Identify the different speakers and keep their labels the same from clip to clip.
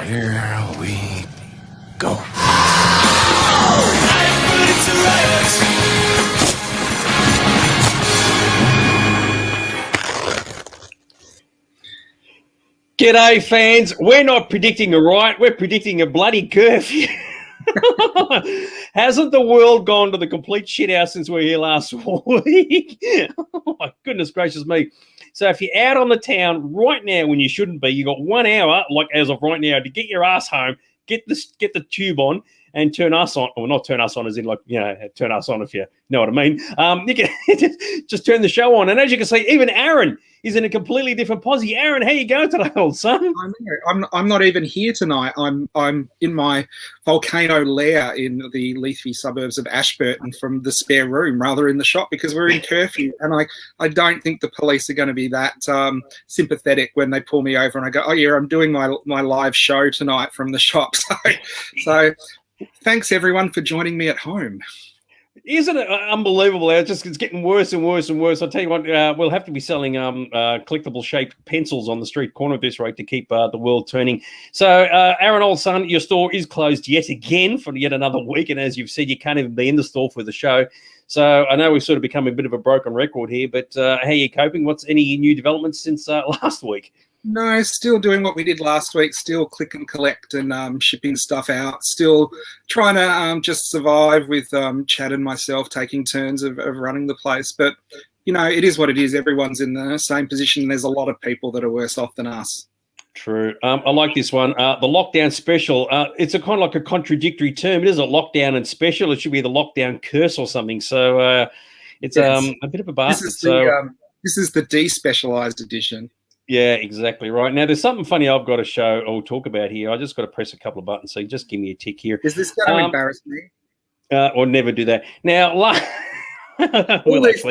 Speaker 1: Here we go.
Speaker 2: G'day, fans. We're not predicting a riot. We're predicting a bloody curfew. Hasn't the world gone to the complete shit house since we were here last week? Oh, my goodness gracious me. So if you're out on the town right now when you shouldn't be, you got 1 hour, like as of right now, to get your ass home, get the tube on, and turn us on. Well, not turn us on as in like, turn us on if you know what I mean. You can just turn the show on. And as you can see, even Aaron is in a completely different posse. Aaron, how you going today, old son?
Speaker 3: I'm not even here tonight. I'm in my volcano lair in the leafy suburbs of Ashburton from the spare room rather in the shop because we're in curfew. And I don't think the police are going to be that sympathetic when they pull me over and I go, oh, yeah, I'm doing my live show tonight from the shop. So thanks, everyone, for joining me at home.
Speaker 2: Isn't it unbelievable? It's getting worse and worse and worse. I'll tell you what, we'll have to be selling collectible shaped pencils on the street corner at this rate to keep the world turning. So, Aaron, old son, your store is closed yet again for yet another week. And as you've said, you can't even be in the store for the show. So I know we've sort of become a bit of a broken record here, but how are you coping? What's any new developments since last week?
Speaker 3: No, still doing what we did last week, still click and collect and shipping stuff out, still trying to just survive with Chad and myself taking turns of running the place. But, it is what it is. Everyone's in the same position. There's a lot of people that are worse off than us.
Speaker 2: True. I like this one. The lockdown special. It's a kind of like a contradictory term. It is a lockdown and special. It should be the lockdown curse or something. So it's a bit of a bastard.
Speaker 3: This is the despecialized edition.
Speaker 2: Yeah, exactly right. Now, there's something funny I've got to show or talk about here. I just got to press a couple of buttons, so just give me a tick here.
Speaker 3: Is this going to embarrass me?
Speaker 2: Or never do that. Now,
Speaker 3: all these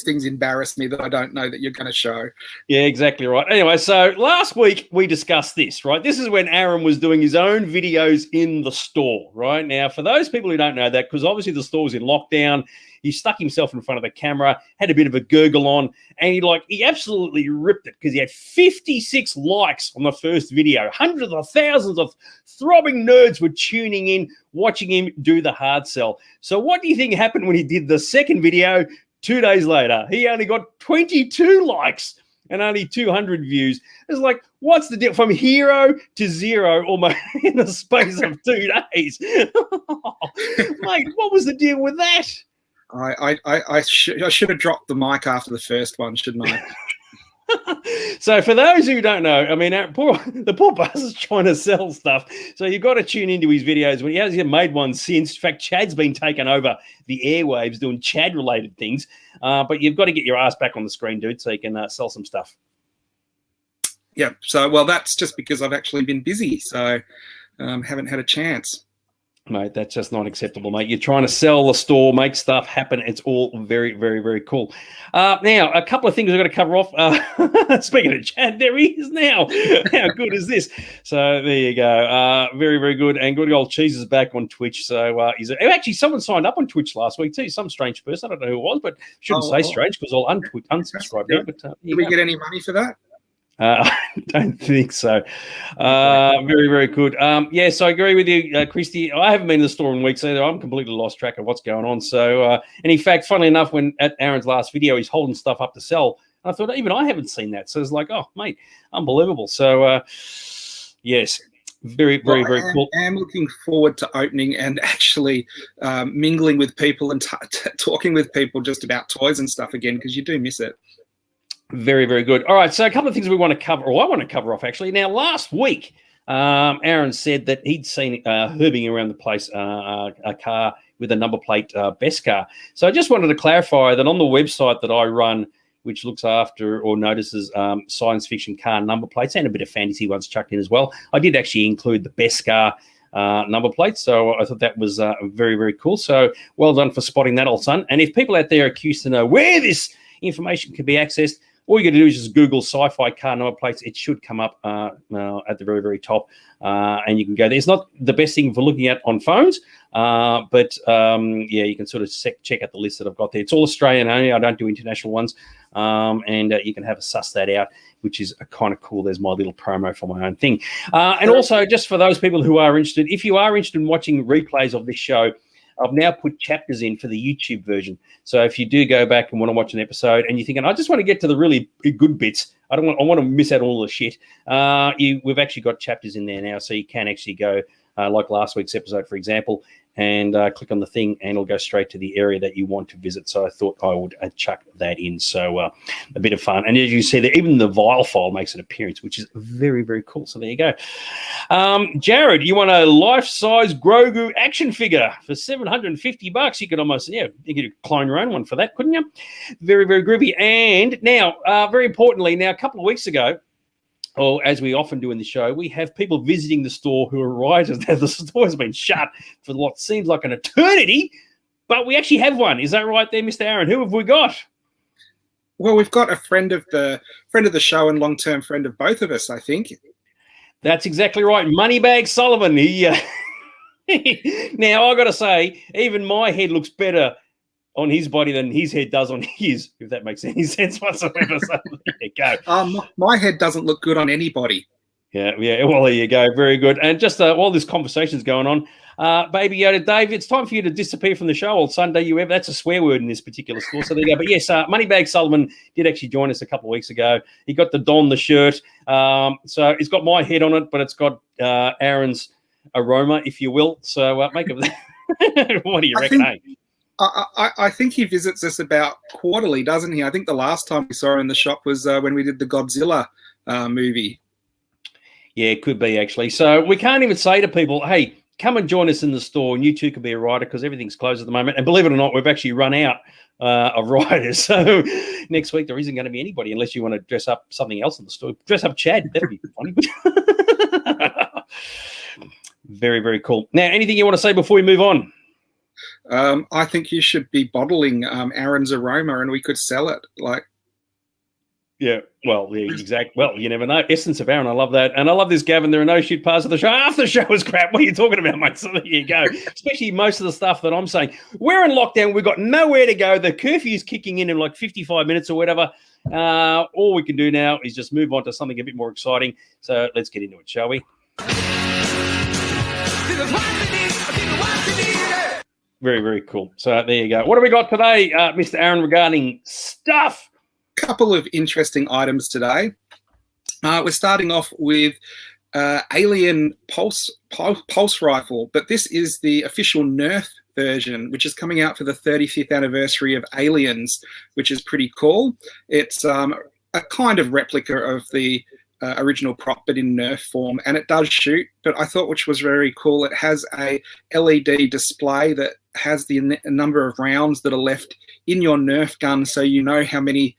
Speaker 3: things embarrass me that I don't know that you're going to show.
Speaker 2: Yeah, exactly right. Anyway, so last week we discussed this, right? This is when Aaron was doing his own videos in the store, right? Now, for those people who don't know that, because obviously the store was in lockdown, he stuck himself in front of the camera, had a bit of a gurgle on, and he absolutely ripped it because he had 56 likes on the first video. Hundreds of thousands of throbbing nerds were tuning in, watching him do the hard sell. So what do you think happened when he did the second video 2 days later? He only got 22 likes and only 200 views. It's like, what's the deal? From hero to zero almost in the space of 2 days. Mate, what was the deal with that?
Speaker 3: I should have dropped the mic after the first one, shouldn't I?
Speaker 2: So for those who don't know, I mean, the poor buzz is trying to sell stuff. So you've got to tune into his videos. When he hasn't made one since. In fact, Chad's been taken over the airwaves doing Chad-related things. But you've got to get your ass back on the screen, dude, so you can sell some stuff.
Speaker 3: Yeah. So, well, that's just because I've actually been busy. So haven't had a chance.
Speaker 2: Mate, that's just not acceptable, mate. You're trying to sell the store, make stuff happen. It's all very, very, very cool. Now, a couple of things I've got to cover off. Speaking of Chad, there he is now. How good is this? So there you go. Very, very good. And good old Cheese is back on Twitch. So actually, someone signed up on Twitch last week too. Some strange person. I don't know who it was, but shouldn't say strange because I'll unsubscribe now. But,
Speaker 3: did we get any money for that?
Speaker 2: I don't think so. Very, very good. So I agree with you, Christy. I haven't been to the store in weeks either. I'm completely lost track of what's going on. So, and in fact, funnily enough, when at Aaron's last video, he's holding stuff up to sell. I thought, even I haven't seen that. So it's like, oh, mate, unbelievable. So, yes, very, very, very cool.
Speaker 3: I am looking forward to opening and actually mingling with people and talking with people just about toys and stuff again, because you do miss it.
Speaker 2: Very, very good. All right, so a couple of things we want to cover, or I want to cover off, actually. Now, last week, Aaron said that he'd seen herbing around the place a car with a number plate Beskar. So I just wanted to clarify that on the website that I run, which looks after or notices science fiction car number plates and a bit of fantasy ones chucked in as well, I did actually include the Beskar number plate. So I thought that was very, very cool. So well done for spotting that, old son. And if people out there are curious to know where this information can be accessed, all you got to do is just Google Sci-Fi car number plates. It should come up at the very, very top, and you can go there. It's not the best thing for looking at on phones, but you can sort of check out the list that I've got there. It's all Australian only. I don't do international ones. and you can have a suss that out, which is kind of cool. There's my little promo for my own thing. And also, just for those people who are interested, if you are interested in watching replays of this show, I've now put chapters in for the YouTube version. So if you do go back and want to watch an episode and you're thinking, I just want to get to the really good bits, I want to miss out on all the shit. We've actually got chapters in there now, so you can actually go, like last week's episode, for example, and click on the thing, and it'll go straight to the area that you want to visit. So I thought I would chuck that in. So a bit of fun. And as you see there, even the vial file makes an appearance, which is very, very cool. So there you go. Jared, you want a life-size Grogu action figure for $750? You could almost, you could clone your own one for that, couldn't you? Very, very groovy. And now, very importantly, a couple of weeks ago, or as we often do in the show, we have people visiting the store who are writers that the store has been shut for what seems like an eternity, but we actually have one. Is that right there, Mr. Aaron? Who have we got?
Speaker 3: Well, we've got a friend of the show and long-term friend of both of us, I think.
Speaker 2: That's exactly right. Moneybag Sullivan. He, now, I got to say, even my head looks better on his body than his head does on his, if that makes any sense whatsoever. So there you go.
Speaker 3: My head doesn't look good on anybody.
Speaker 2: Yeah. Well, there you go. Very good. And just while this conversation's going on, Baby Yoda Dave, it's time for you to disappear from the show on Sunday. That's a swear word in this particular store. So there you go. But yes, Moneybag Sullivan did actually join us a couple of weeks ago. He got the Don the shirt. So it's got my head on it, but it's got Aaron's aroma, if you will. So make of that. What do you reckon, eh?
Speaker 3: I think he visits us about quarterly, doesn't he? I think the last time we saw him in the shop was when we did the Godzilla movie.
Speaker 2: Yeah, it could be, actually. So we can't even say to people, hey, come and join us in the store and you too could be a writer, because everything's closed at the moment. And believe it or not, we've actually run out of writers. So next week there isn't going to be anybody unless you want to dress up something else in the store. Dress up Chad. That'd be funny. Very, very cool. Now, anything you want to say before we move on?
Speaker 3: I think you should be bottling Aaron's aroma, and we could sell it.
Speaker 2: Yeah, well, the exact. Well, you never know. Essence of Aaron, I love that, and I love this, Gavin. There are no shit parts of the show. Half the show is crap. What are you talking about, mate? So there you go. Especially most of the stuff that I'm saying. We're in lockdown. We've got nowhere to go. The curfew's kicking in like 55 minutes or whatever. All we can do now is just move on to something a bit more exciting. So let's get into it, shall we? Very, very cool. So there you go. What have we got today, Mr. Aaron, regarding stuff?
Speaker 3: Couple of interesting items today. We're starting off with Alien Pulse Rifle, but this is the official Nerf version, which is coming out for the 35th anniversary of Aliens, which is pretty cool. It's a kind of replica of the original prop, but in Nerf form, and it does shoot. But I thought, which was very cool, it has a LED display that has the number of rounds that are left in your Nerf gun, so you know how many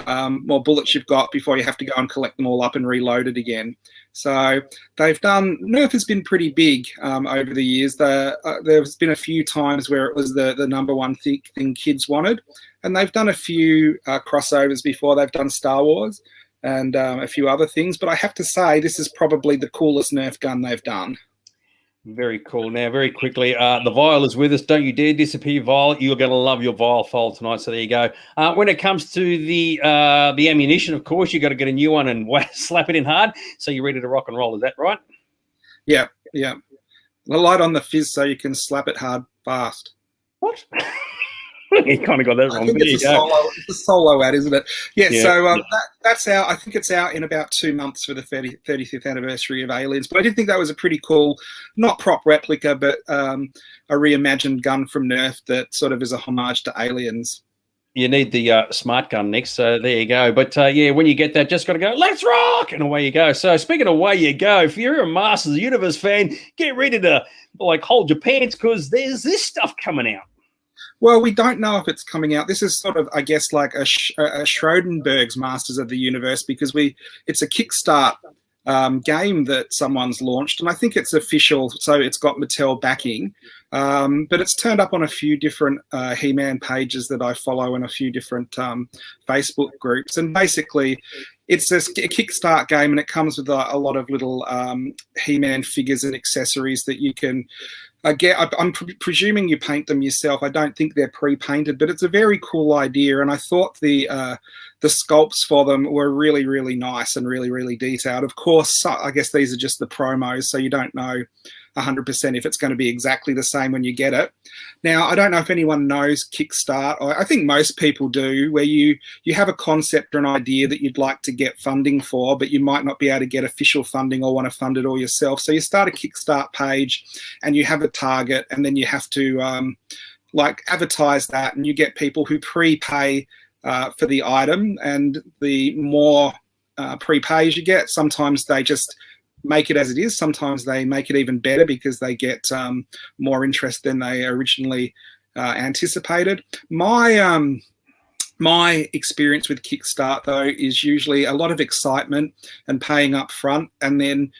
Speaker 3: more bullets you've got before you have to go and collect them all up and reload it again. So Nerf has been pretty big over the years. There's been a few times where it was the number one thing kids wanted, and they've done a few crossovers before. They've done Star Wars and a few other things, but I have to say this is probably the coolest Nerf gun they've done.
Speaker 2: Very cool. Now, very quickly, the vial is with us. Don't you dare disappear, vial. You're going to love your vial file tonight. So there you go. When it comes to the ammunition, of course, you got to get a new one and slap it in hard. So you're ready to rock and roll. Is that right?
Speaker 3: Yeah. The light on the fizz so you can slap it hard fast.
Speaker 2: What? You kind of got that wrong.
Speaker 3: It's a solo ad, isn't it? Yeah. So that's out. I think it's out in about 2 months for the 35th anniversary of Aliens. But I did think that was a pretty cool, not prop replica, but a reimagined gun from Nerf that sort of is a homage to Aliens.
Speaker 2: You need the smart gun next, so there you go. But when you get that, just got to go, let's rock, and away you go. So speaking of away you go, if you're a Masters of the Universe fan, get ready to hold your pants, because there's this stuff coming out.
Speaker 3: Well, we don't know if it's coming out. This is sort of, I guess, like a Schrodinberg's Masters of the Universe, because it's a Kickstart game that someone's launched, and I think it's official, so it's got Mattel backing. But it's turned up on a few different He-Man pages that I follow and a few different Facebook groups. And basically, it's a Kickstart game, and it comes with a lot of little He-Man figures and accessories that you can I'm presuming you paint them yourself. I don't think they're pre-painted, but it's a very cool idea. And I thought the sculpts for them were really, really nice and really, really detailed. Of course, I guess these are just the promos, so you don't know 100% if it's going to be exactly the same when you get it. Now, I don't know if anyone knows Kickstart. I think most people do, where you have a concept or an idea that you'd like to get funding for, but you might not be able to get official funding or want to fund it all yourself. So you start a Kickstart page and you have a target, and then you have to advertise that, and you get people who prepay for the item, and the more prepays you get, sometimes they just make it as it is. Sometimes they make it even better because they get more interest than they originally anticipated. My experience with Kickstart, though, is usually a lot of excitement and paying up front, and then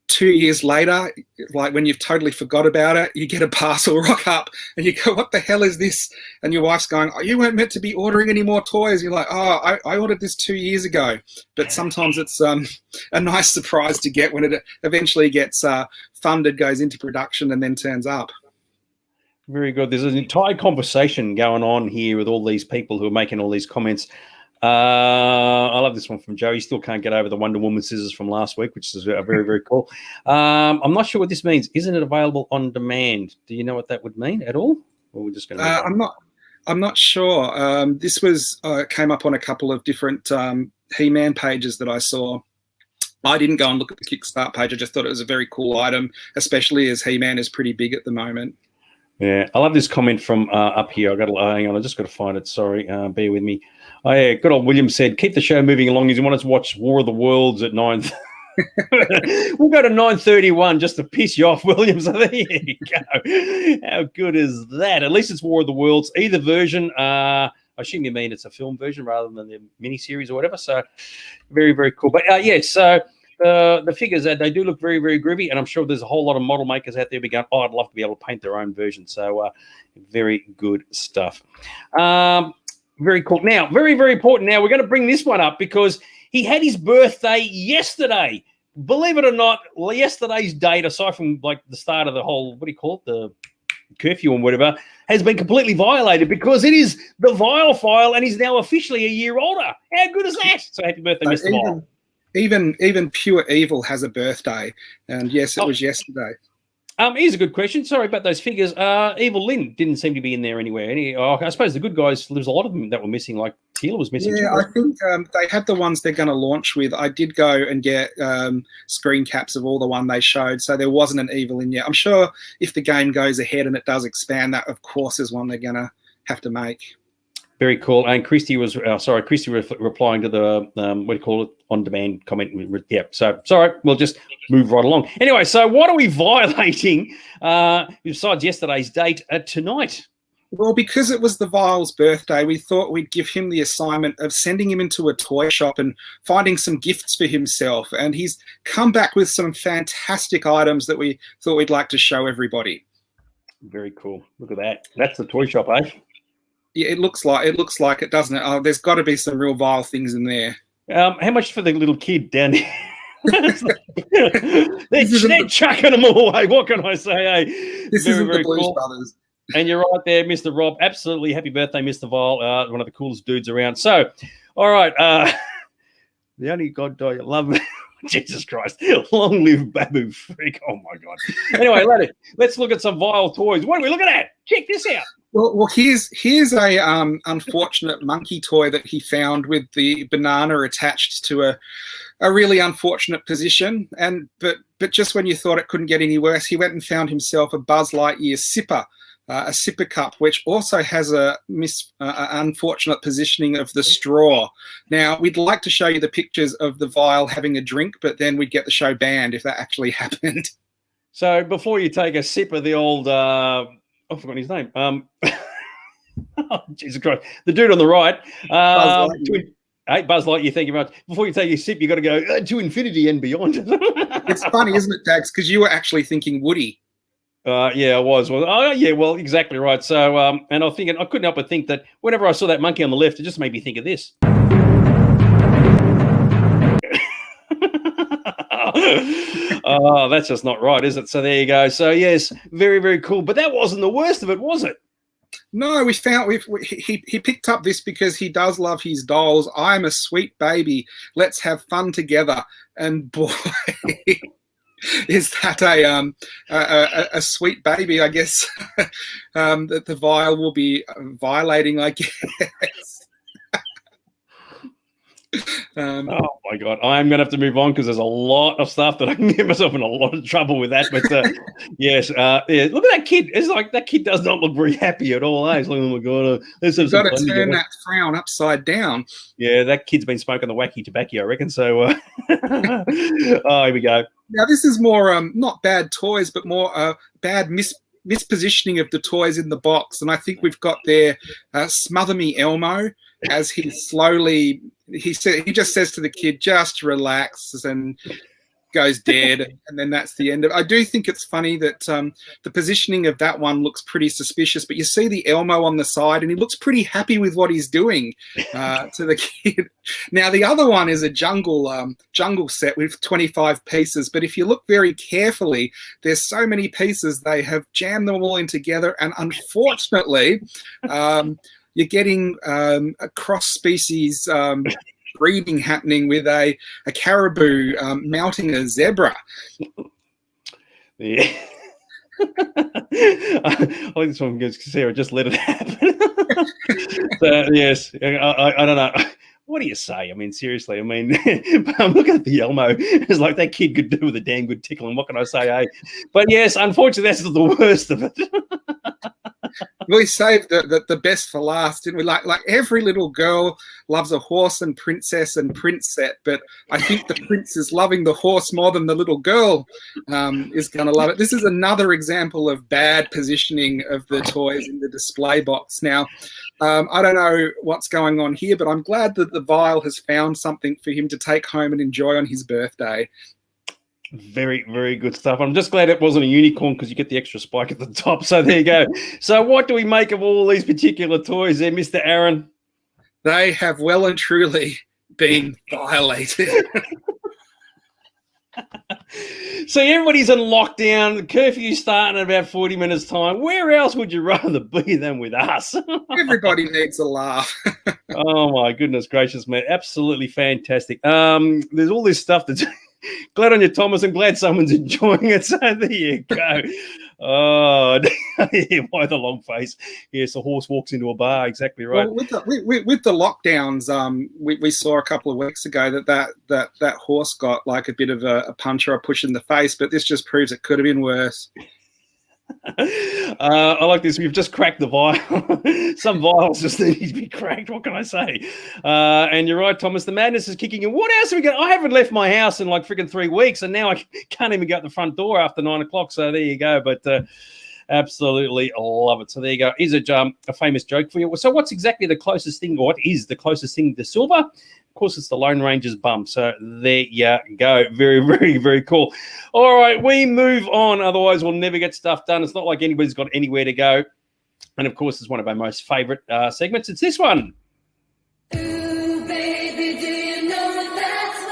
Speaker 3: 2 years later, like when you've totally forgot about it, you get a parcel rock up and you go, what the hell is this? And your wife's going, oh, you weren't meant to be ordering any more toys. You're like, oh, I ordered this 2 years ago. But sometimes it's a nice surprise to get when it eventually gets funded, goes into production, and then turns up.
Speaker 2: Very good. There's an entire conversation going on here with all these people who are making all these comments. I love this one from Joe. He still can't get over the Wonder Woman scissors from last week, which is very, very cool. I'm not sure what this means. Isn't it available on demand? Do you know what that would mean at all? Or we're just going to
Speaker 3: I'm not sure. This was came up on a couple of different He-Man pages that I saw. I didn't go and look at the Kickstart page. I just thought it was a very cool item, especially as He-Man is pretty big at the moment.
Speaker 2: Yeah, I love this comment from up here. Hang on, I just got to find it. Sorry, bear with me. Oh yeah, good old William said, keep the show moving along. As you want us to watch War of the Worlds at 9. We'll go to 9:31 just to piss you off, William. So there you go. How good is that? At least it's War of the Worlds. Either version. I assume you mean it's a film version rather than the miniseries or whatever. So very, very cool. But yeah, so the figures, they do look very, very groovy, and I'm sure there's a whole lot of model makers out there be going, oh, I'd love to be able to paint their own version. So very good stuff. Very cool. Now, very, very important. Now, we're going to bring this one up because he had his birthday yesterday. Believe it or not, yesterday's date, aside from like the start of the whole, what do you call it, the curfew and whatever, has been completely violated because it is the Vile file, and he's now officially a year older. How good is that? So happy birthday, Mr. Vile.
Speaker 3: Even Pure Evil has a birthday, and yes, it was yesterday.
Speaker 2: Here's a good question. Sorry about those figures. Evil Lynn didn't seem to be in there anywhere. I suppose the good guys, there's a lot of them that were missing, like Teela was missing.
Speaker 3: Yeah, I think they had the ones they're going to launch with. I did go and get screen caps of all the one they showed, so there wasn't an Evil Lynn yet. I'm sure if the game goes ahead and it does expand, that of course is one they're going to have to make.
Speaker 2: Very cool. And Christy was replying to the what do you call it, on-demand comment. Yeah. So sorry, we'll just move right along. Anyway, so what are we violating besides yesterday's date tonight?
Speaker 3: Well, because it was the Vile's birthday, we thought we'd give him the assignment of sending him into a toy shop and finding some gifts for himself. And he's come back with some fantastic items that we thought we'd like to show everybody.
Speaker 2: Very cool. Look at that. That's the toy shop, eh?
Speaker 3: Yeah, it looks like it, doesn't it? Oh, there's got to be some real Vile things in there.
Speaker 2: How much for the little kid down there? they're chucking them all away. What can I say? Hey,
Speaker 3: this isn't the Blues Brothers.
Speaker 2: And you're right there, Mr. Rob. Absolutely. Happy birthday, Mr. Vile. One of the coolest dudes around. So, all right. The only God I love. Jesus Christ. Long live Babu Freak. Oh, my God. Anyway, let's look at some Vile toys. What are we looking at? Check this out.
Speaker 3: Well, here's a unfortunate monkey toy that he found with the banana attached to a really unfortunate position. But just when you thought it couldn't get any worse, he went and found himself a Buzz Lightyear sipper, a sipper cup, which also has a unfortunate positioning of the straw. Now, we'd like to show you the pictures of the Vile having a drink, but then we'd get the show banned if that actually happened.
Speaker 2: So before you take a sip of the old... I've forgotten his name. Oh, Jesus Christ. The dude on the right.
Speaker 3: Buzz
Speaker 2: Lightyear, thank you very much. Before you take your sip, you got to go to infinity and beyond.
Speaker 3: It's funny, isn't it, Dax? Because you were actually thinking Woody.
Speaker 2: Yeah, I was. Well, exactly right. So, and I was thinking, I couldn't help but think that whenever I saw that monkey on the left, it just made me think of this. Oh, that's just not right, is it? So there you go. So yes, very, very cool. But that wasn't the worst of it, was it?
Speaker 3: No, he picked up this because he does love his dolls. I'm a sweet baby. Let's have fun together. And boy, is that a sweet baby? I guess that the vial will be violating, I guess.
Speaker 2: Oh my god, I'm gonna have to move on because there's a lot of stuff that I can get myself in a lot of trouble with that. But yes, yeah, look at that kid. It's like that kid does not look very happy at all. Eh? It's like, oh my god, let's have
Speaker 3: You've got to turn that frown upside down.
Speaker 2: Yeah, that kid's been smoking the wacky tobacco, I reckon. So, oh, here we go.
Speaker 3: Now this is more not bad toys, but more bad mispositioning of the toys in the box. And I think we've got there Smother Me Elmo as he just says to the kid, just relax, and goes dead. And then that's the end of it. I do think it's funny that the positioning of that one looks pretty suspicious, but you see the Elmo on the side and he looks pretty happy with what he's doing to the kid. Now the other one is a jungle set with 25 pieces, but if you look very carefully, there's so many pieces, they have jammed them all in together, and unfortunately you're getting a cross-species breeding happening with a caribou mounting a zebra.
Speaker 2: Yeah. I think this one goes, Sarah, just let it happen. So, yes, I don't know. What do you say? I mean, seriously, I mean, I'm looking at the Elmo. It's like that kid could do with a damn good tickling. What can I say, eh? But yes, unfortunately, that's the worst of it.
Speaker 3: We saved the best for last, didn't we? Like every little girl loves a horse and princess and prince set, but I think the prince is loving the horse more than the little girl is going to love it. This is another example of bad positioning of the toys in the display box. Now, I don't know what's going on here, but I'm glad that the vial has found something for him to take home and enjoy on his birthday.
Speaker 2: Very, very good stuff. I'm just glad it wasn't a unicorn because you get the extra spike at the top. So there you go. So what do we make of all these particular toys there, Mr. Aaron?
Speaker 3: They have well and truly been violated.
Speaker 2: So everybody's in lockdown. The curfew's starting in about 40 minutes' time. Where else would you rather be than with us?
Speaker 3: Everybody needs a laugh.
Speaker 2: Oh, my goodness gracious, man. Absolutely fantastic. There's all this stuff that's... Glad on you, Thomas. I'm glad someone's enjoying it. So there you go. Oh, why the long face? Yes, a horse walks into a bar. Exactly right.
Speaker 3: Well, with the lockdowns, we saw a couple of weeks ago that horse got like a bit of a punch or a push in the face, but this just proves it could have been worse.
Speaker 2: I like this. We've just cracked the vial. Some vials just need to be cracked. What can I say? And you're right, Thomas. The madness is kicking in. What else have we got? I haven't left my house in like freaking 3 weeks, and now I can't even go out the front door after 9 o'clock. So there you go. But absolutely love it. So there you go. Here's a famous joke for you. So what's exactly the closest thing, or what is the closest thing to silver? Of course, it's the Lone Ranger's bum. So there you go. Very, very, very cool. All right, we move on. Otherwise, we'll never get stuff done. It's not like anybody's got anywhere to go. And, of course, it's one of our most favourite segments. It's this one. Ooh, baby, do you know that's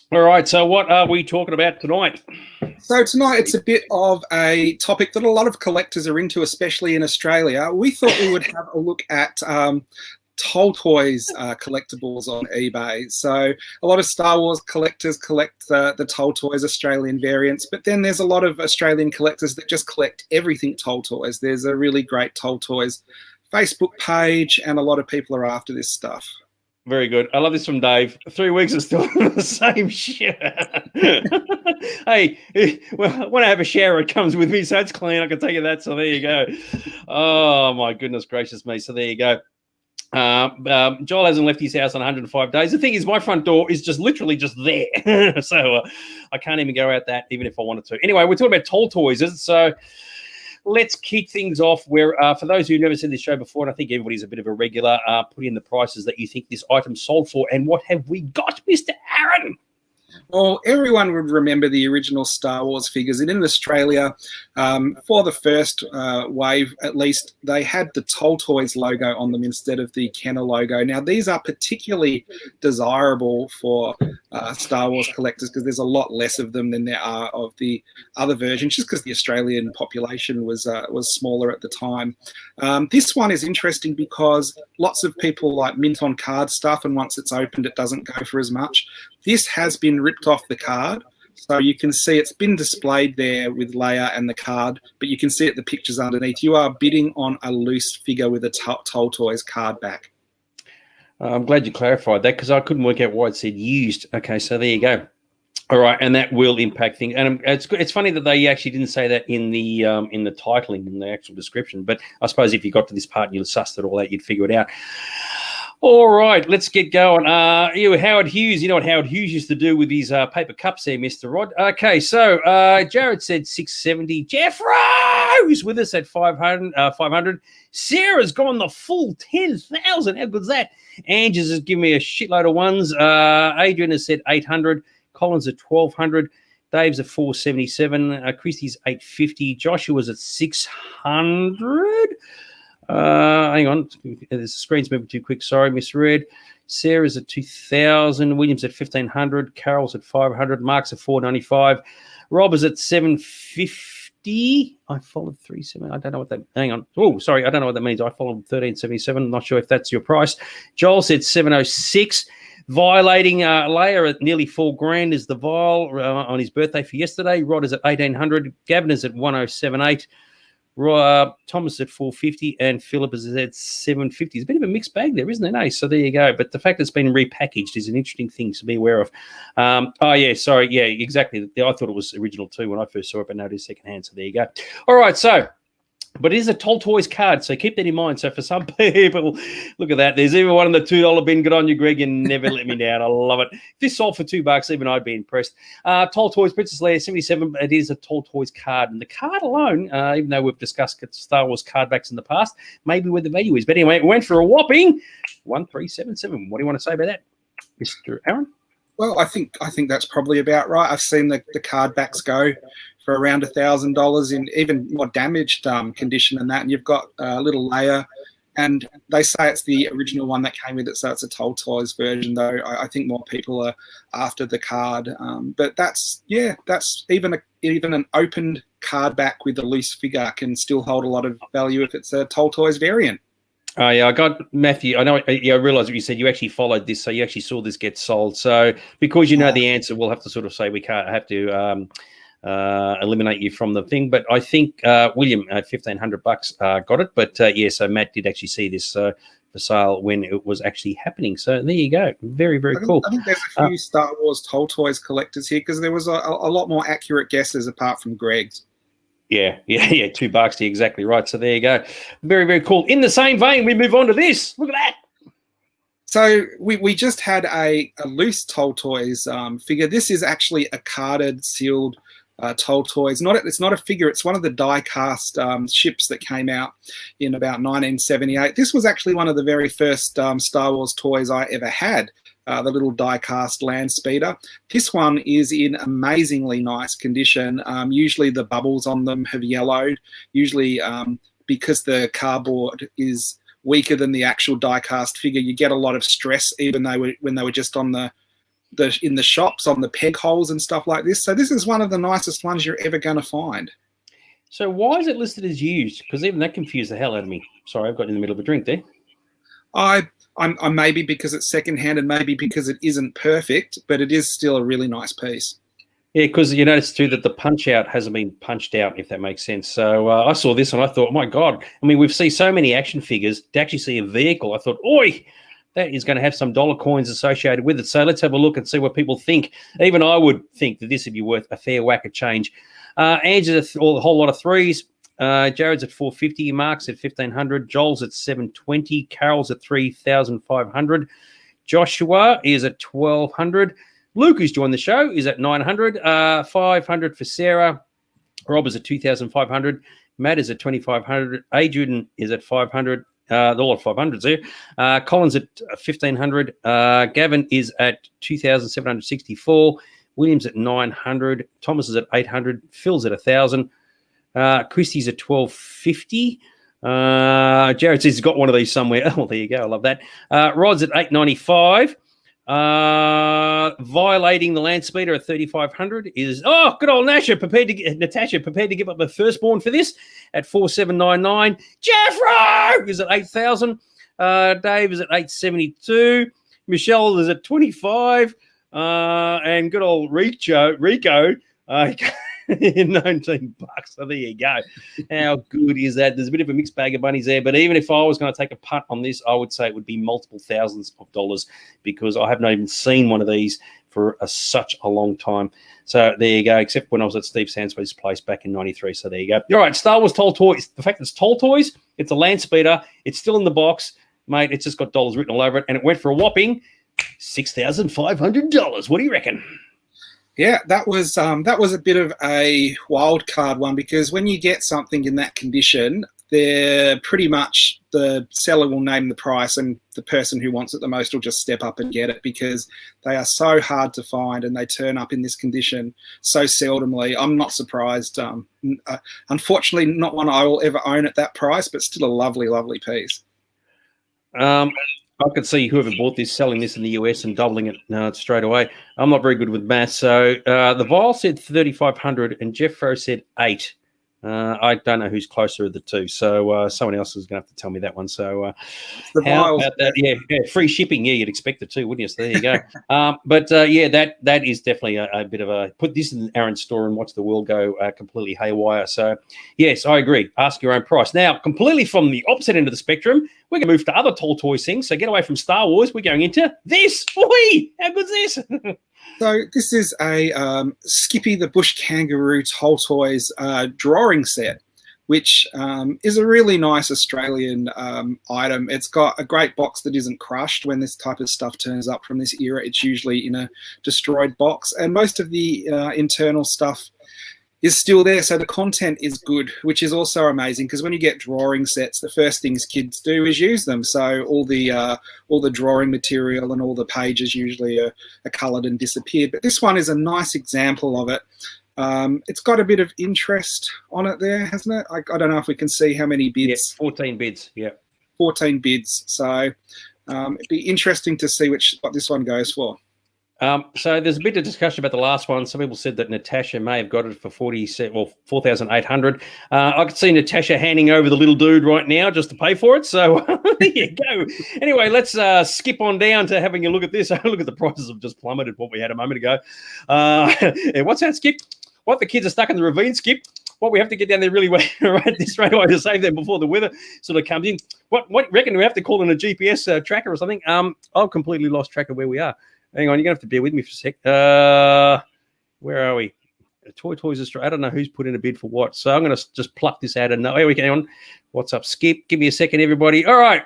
Speaker 2: what... All right, so what are we talking about tonight?
Speaker 3: So tonight it's a bit of a topic that a lot of collectors are into, especially in Australia. We thought we would have a look at Toll Toys collectibles on eBay. So a lot of Star Wars collectors collect the Toll Toys Australian variants, but then there's a lot of Australian collectors that just collect everything Toll Toys. There's a really great Toll Toys Facebook page, and a lot of people are after this stuff.
Speaker 2: Very good. I love this from Dave. 3 weeks is still the same shit. Hey, well, when I have a shower, it comes with me, so it's clean. I can tell you that. So there you go. Oh, my goodness gracious me. So there you go. Joel hasn't left his house in 105 days. The thing is, my front door is just literally just there. So I can't even go out that, even if I wanted to. Anyway, we're talking about Toll Toys. So let's kick things off where, for those who've never seen this show before, and I think everybody's a bit of a regular, put in the prices that you think this item sold for. And what have we got, Mr. Aaron?
Speaker 3: Well, everyone would remember the original Star Wars figures. And in Australia, for the first wave, at least, they had the Toll Toys logo on them instead of the Kenner logo. Now, these are particularly desirable for Star Wars collectors because there's a lot less of them than there are of the other versions, just because the Australian population was smaller at the time. This one is interesting because lots of people like mint on card stuff, and once it's opened, it doesn't go for as much. This has been ripped off the card, so you can see it's been displayed there with Leia and the card, but you can see it the pictures underneath. You are bidding on a loose figure with a Toll Toys card back.
Speaker 2: I'm glad you clarified that because I couldn't work out why it said used. Okay, so there you go. All right, and that will impact things. And it's funny that they actually didn't say that in the titling, in the actual description. But I suppose if you got to this part and you sussed it all out, you'd figure it out. All right, let's get going. Howard Hughes, you know what Howard Hughes used to do with his paper cups there, Mr. Rod? Okay, so Jared said 670. Jeff Rose with us at 500. Sarah's gone the full 10,000. How good's that? Angie's has given me a shitload of ones. Adrian has said 800. Collins at 1,200. Dave's at 477. Christie's 850. Joshua's at 600. Hang on, the screen's moving too quick. Sorry, misread. Sarah's at 2,000. William's at 1,500. Carol's at 500. Mark's at 495. Rob is at 750. I followed 37. I don't know what that. Hang on. Oh, sorry. I don't know what that means. I followed 1377. I'm not sure if that's your price. Joel said 706. Violating Leia at nearly $4,000 is the Vile on his birthday for yesterday. Rod is at 1,800. Gavin is at 1,078. Thomas at 450 and Philip is at 750. It's a bit of a mixed bag there, isn't it? Nice. So there you go. But the fact that it's been repackaged is an interesting thing to be aware of. Exactly. I thought it was original too when I first saw it, but now it is secondhand. So there you go. All right. So, but it is a Toll Toys card, so keep that in mind. So for some people, look at that. There's even one in the $2 bin. Good on you, Greg. You never let me down. I love it. If this sold for $2, even I'd be impressed. Toll Toys, Princess Leia, 77. It is a Toll Toys card. And the card alone, even though we've discussed Star Wars card backs in the past, maybe where the value is. But anyway, it went for a whopping 1,377. What do you want to say about that, Mr. Aaron?
Speaker 3: Well, I think that's probably about right. I've seen the card backs go for around $1,000 in even more damaged condition than that. And you've got a little Leia, and they say it's the original one that came with it, so it's a Toll Toys version. Though I think more people are after the card. But that's even an opened card back with a loose figure can still hold a lot of value if it's a Toll Toys variant.
Speaker 2: Oh, yeah, I got Matthew. I know. Yeah, I realised what you said. You actually followed this, so you actually saw this get sold. So because you know the answer, we'll have to sort of say we can't have to eliminate you from the thing. But I think William at $1,500 got it. But so Matt did actually see this for sale when it was actually happening. So there you go. Very, very cool.
Speaker 3: I think there's a few Star Wars Toll Toys collectors here because there was a lot more accurate guesses apart from Greg's.
Speaker 2: Yeah, $2. You're exactly right. So there you go. Very, very cool. In the same vein, we move on to this. Look at that.
Speaker 3: So we just had a loose Toll Toys figure. This is actually a carded, sealed Toll Toys. It's not a figure. It's one of the die-cast ships that came out in about 1978. This was actually one of the very first Star Wars toys I ever had. The little die-cast land speeder. This one is in amazingly nice condition. Usually the bubbles on them have yellowed. Usually because the cardboard is weaker than the actual die-cast figure, you get a lot of stress even though when they were just on in the shops on the peg holes and stuff like this. So this is one of the nicest ones you're ever going to find.
Speaker 2: So why is it listed as used? Because even that confused the hell out of me. Sorry, I've got in the middle of a drink there.
Speaker 3: I'm maybe because it's secondhand and maybe because it isn't perfect, but it is still a really nice piece.
Speaker 2: Yeah, because you notice too that the punch out hasn't been punched out, if that makes sense. So I saw this and I thought, oh my God. I mean, we've seen so many action figures. To actually see a vehicle, I thought, oi, that is going to have some dollar coins associated with it. So let's have a look and see what people think. Even I would think that this would be worth a fair whack of change. Angie's a whole lot of threes. Jared's at 450, Mark's at 1,500, Joel's at 720, Carol's at 3,500, Joshua is at 1,200, Luke, who's joined the show, is at 900, 500 for Sarah, Rob is at 2,500, Matt is at 2,500, Adrian is at 500, a lot of 500s there, Colin's at 1,500, Gavin is at 2,764, Williams at 900. Thomas is at 800. Phil's at 1,000. Christie's at 1,250. Jared says he's got one of these somewhere. Oh, there you go. I love that. Rod's at 895. Violating the land speeder at 3,500 is good old Natasha prepared to give up her firstborn for this at 4,799. Jeffro is at 8,000. Dave is at 872. Michelle is at 25. And good old Rico 19 bucks. So there you go. How good is that? There's a bit of a mixed bag of bunnies there, but even if I was going to take a punt on this, I would say it would be multiple thousands of dollars because I have not even seen one of these for such a long time. So there you go, except when I was at Steve Sansbury's place back in 93. So there you go. All right, Star Wars Toll Toys. The fact that it's Toll Toys, it's a land speeder, it's still in the box, mate. It's just got dollars written all over it, and it went for a whopping $6,500. What do you reckon?
Speaker 3: Yeah, that was a bit of a wild card one because when you get something in that condition, they're pretty much the seller will name the price and the person who wants it the most will just step up and get it because they are so hard to find and they turn up in this condition so seldomly. I'm not surprised. Unfortunately, not one I will ever own at that price, but still a lovely, lovely piece.
Speaker 2: I could see whoever bought this selling this in the US and doubling it straight away. I'm not very good with math. So the Vial said 3,500 and Jeffro said 8. I don't know who's closer of the two. So someone else is going to have to tell me that one. So how about that? Yeah, free shipping. Yeah, you'd expect it too, wouldn't you? So there you go. That is definitely a bit of a put this in Aaron's store and watch the world go completely haywire. So yes, I agree. Ask your own price. Now, completely from the opposite end of the spectrum, we're going to move to other Tall Toys things. So get away from Star Wars. We're going into this. Oi, how good's this?
Speaker 3: So this is a Skippy the Bush Kangaroo Toll Toys drawing set, which is a really nice Australian item. It's got a great box that isn't crushed. When this type of stuff turns up from this era, it's usually in a destroyed box. And most of the internal stuff is still there. So the content is good, which is also amazing because when you get drawing sets, the first things kids do is use them. So all the drawing material and all the pages usually are coloured and disappeared. But this one is a nice example of it. It's got a bit of interest on it there, hasn't it? I don't know if we can see how many bids.
Speaker 2: Yeah, 14 bids, yeah.
Speaker 3: 14 bids. So it'd be interesting to see what this one goes for.
Speaker 2: So there's a bit of discussion about the last one. Some people said that Natasha may have got it for 4,800. I could see Natasha handing over the little dude right now just to pay for it. So there you go. Anyway, let's skip on down to having a look at this. Look at the prices have just plummeted what we had a moment ago. What's that, Skip? What, the kids are stuck in the ravine, Skip? What, we have to get down there really right this right away to save them before the weather sort of comes in. What reckon we have to call in a GPS tracker or something? I've completely lost track of where we are. Hang on, you're going to have to bear with me for a sec. Where are we? Toys Australia. I don't know who's put in a bid for what. So I'm going to just pluck this out. And here we go. What's up, Skip? Give me a second, everybody. All right.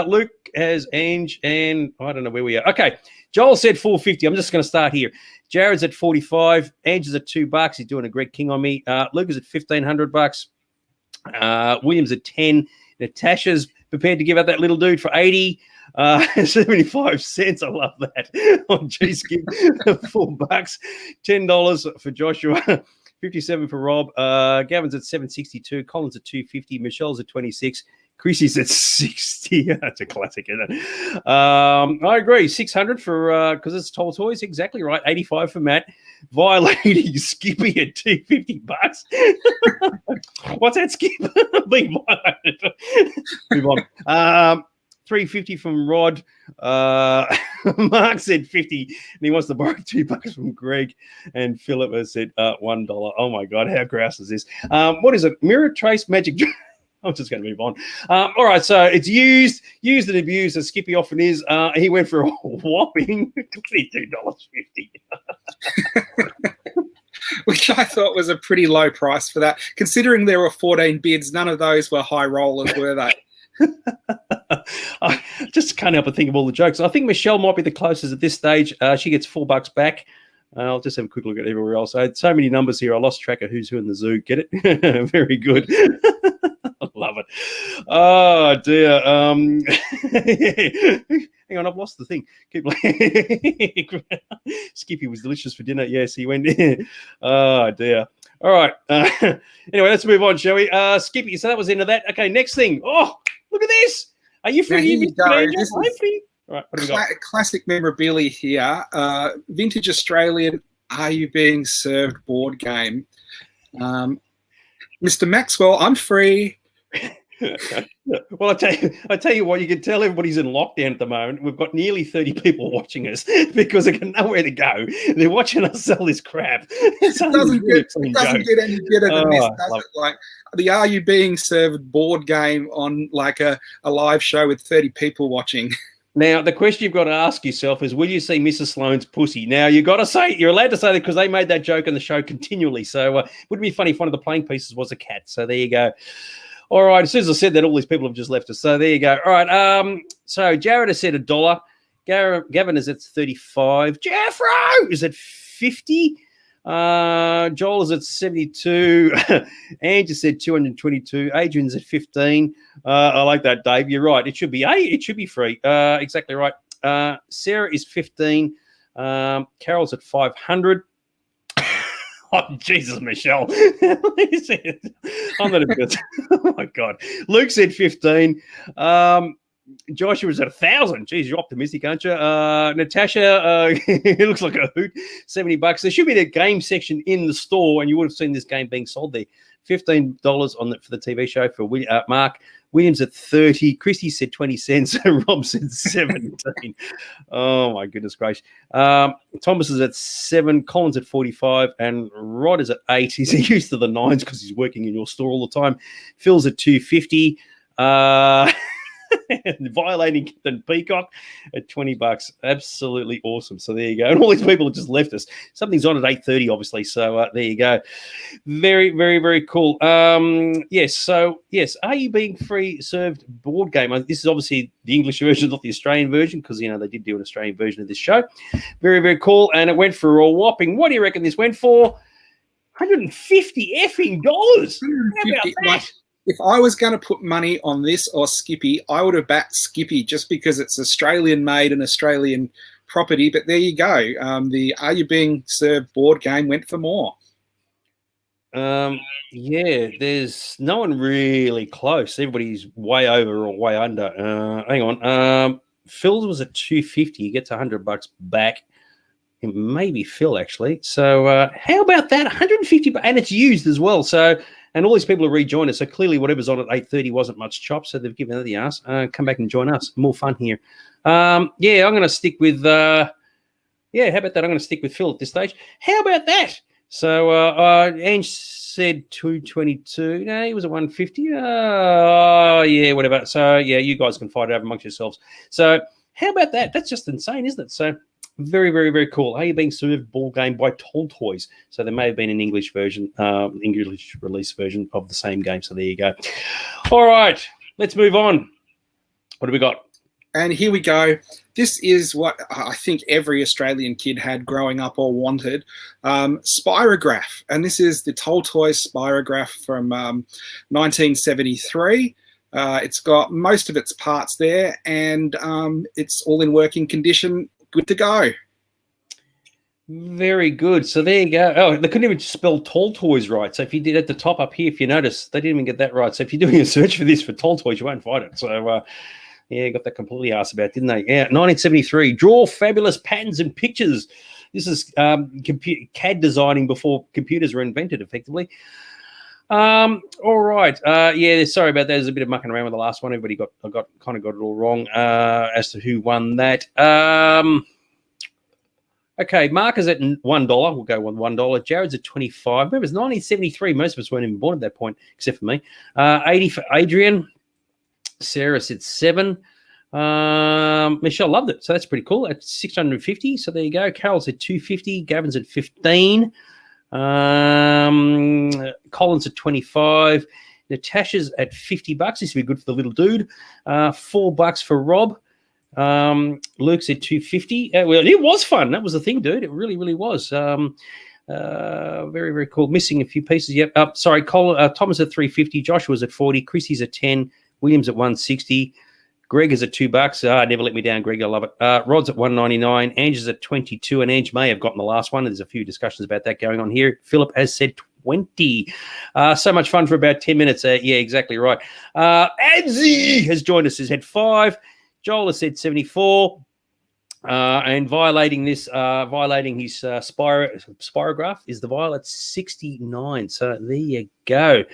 Speaker 2: Luke has Ange, and I don't know where we are. Okay. Joel said 450. I'm just going to start here. Jared's at 45. Ange is at $2. He's doing a Greg King on me. Luke is at $1,500. William's at 10. Natasha's prepared to give out that little dude for 80. 75 cents. I love that. On G-Skip, $4. $10 for Joshua. 57 for Rob. Gavin's at 762. Colin's at 250. Michelle's at 26. Chrissy's at 60. That's a classic, isn't it? I agree. 600 for because it's Toll Toys. Exactly right. 85 for Matt. Violating Skippy at $250. What's that, Skip? Being violated. Move on. 350 from Rod. Mark said 50, and he wants to borrow $2 from Greg. And Philip has said $1. Oh my God, how grouse is this? What is it? Mirror Trace Magic. I'm just going to move on. All right, so it's used and abused, as Skippy often is. He went for a whopping $22.50.
Speaker 3: Which I thought was a pretty low price for that. Considering there were 14 bids, none of those were high rollers, were they?
Speaker 2: I just can't help but think of all the jokes. I think Michelle might be the closest at this stage. She gets $4 back. I'll just have a quick look at everywhere else. I had so many numbers here. I lost track of who's who in the zoo. Get it? Very good. I love it. Oh, dear. Hang hang on, I've lost the thing. Keep Skippy was delicious for dinner. Yes, he went. Oh dear. All right. Anyway, let's move on, shall we? Skippy. So that was into that. Okay, next thing. Oh, look at this. Are you free?
Speaker 3: Here you go. This
Speaker 2: I'm
Speaker 3: is
Speaker 2: free. All right. What do we got?
Speaker 3: classic memorabilia here. Vintage Australian. Are you being served board game? Mr. Maxwell, I'm free.
Speaker 2: Well, I tell you what, you can tell everybody's in lockdown at the moment. We've got nearly 30 people watching us because they got nowhere to go. They're watching us sell this crap.
Speaker 3: It doesn't get any better than this, does it? Like the Are You Being Served board game on like a live show with 30 people watching.
Speaker 2: Now, the question you've got to ask yourself is, will you see Mrs. Sloane's pussy? Now, you've got to say, you're allowed to say that because they made that joke in the show continually. So it would be funny if one of the playing pieces was a cat. So there you go. All right. As soon as I said that, all these people have just left us. So there you go. All right. So Jared has said $1. Gavin is at 35. Jeffro is at 50. Joel is at 72. Andrew said 222. Adrian's at 15. I like that, Dave. You're right. It should be it should be free. Exactly right. Sarah is 15. Carol's at 500. Oh, Jesus, Michelle. I'm not a bit. Oh, my God. Luke said 15. Joshua's at 1,000. Geez, you're optimistic, aren't you? Natasha, it looks like a hoot. $70. There should be a game section in the store, and you would have seen this game being sold there. $15 for the TV show for Mark. Williams at 30. Christy said 20 cents. Rob said 17. Oh, my goodness gracious. Thomas is at 7. Collins at 45. And Rod is at 8. He's used to the 9s because he's working in your store all the time. Phil's at 250. Violating Captain Peacock at $20. Absolutely awesome. So there you go. And all these people have just left us. Something's on at 8:30, obviously. So there you go. Very, very, very cool. Yes. So yes, Are You Being Free Served board game? This is obviously the English version, not the Australian version, because they did do an Australian version of this show. Very, very cool. And it went for a whopping. What do you reckon this went for? $150 effing dollars. How about that?
Speaker 3: If I was going to put money on this or Skippy, I would have backed Skippy just because it's Australian-made and Australian property. But there you go. The Are You Being Served board game went for more.
Speaker 2: Yeah, there's no one really close. Everybody's way over or way under. Hang on. Phil was at 250. He gets $100 back. It may be Phil, actually. So how about that? 150, and it's used as well. So... And all these people have rejoined us. So clearly whatever's on at 8:30 wasn't much chop. So they've given it the ass. Come back and join us. More fun here. Yeah, I'm going to stick with how about that? I'm going to stick with Phil at this stage. How about that? So Ange said 222. No, he was at 150. Oh, yeah, whatever. So, yeah, you guys can fight it out amongst yourselves. So how about that? That's just insane, isn't it? So very, very, very cool. Are You Being Served ball game by Tall Toys? So there may have been an English version, English release version of the same game. So there you go. All right, let's move on. What do we got?
Speaker 3: And here we go. This is what I think every Australian kid had growing up or wanted. Spirograph. And this is the Tall Toys Spirograph from 1973. It's got most of its parts there, and it's all in working condition. Good to go.
Speaker 2: Very good. So there you go. Oh, they couldn't even spell Tall Toys right. So if you did at the top up here, if you notice, they didn't even get that right. So if you're doing a search for this for Tall Toys, you won't find it. So, yeah, got that completely asked about, didn't they? Yeah, 1973. Draw fabulous patterns and pictures. This is CAD designing before computers were invented, effectively. All right. Yeah, sorry about that. There's a bit of mucking around with the last one. Everybody got it all wrong as to who won that. Okay, Mark is at $1. We'll go with $1. Jared's at 25. Remember, it's 1973. Most of us weren't even born at that point, except for me. 80 for Adrian. Sarah said 7. Michelle loved it, so that's pretty cool. At 650. So there you go. Carol's at 250. Gavin's at 15. Collins at 25. Natasha's at $50. This would be good for the little dude. $4 for Rob. Luke's at 250. Well, it was fun. That was the thing, dude. It really, really was. Very, very cool. Missing a few pieces. Yep. Sorry, Thomas at 350. Joshua's at 40. Chrissy's at 10. Williams at 160. Greg is at $2. Never let me down, Greg. I love it. Rod's at $1.99. Ange is at 22, and Ange may have gotten the last one. There's a few discussions about that going on here. Philip has said 20. So much fun for about 10 minutes. Yeah, exactly right. Adzi has joined us. Has had 5. Joel has said 74. And violating his spirograph is the vial at 69. So there you go.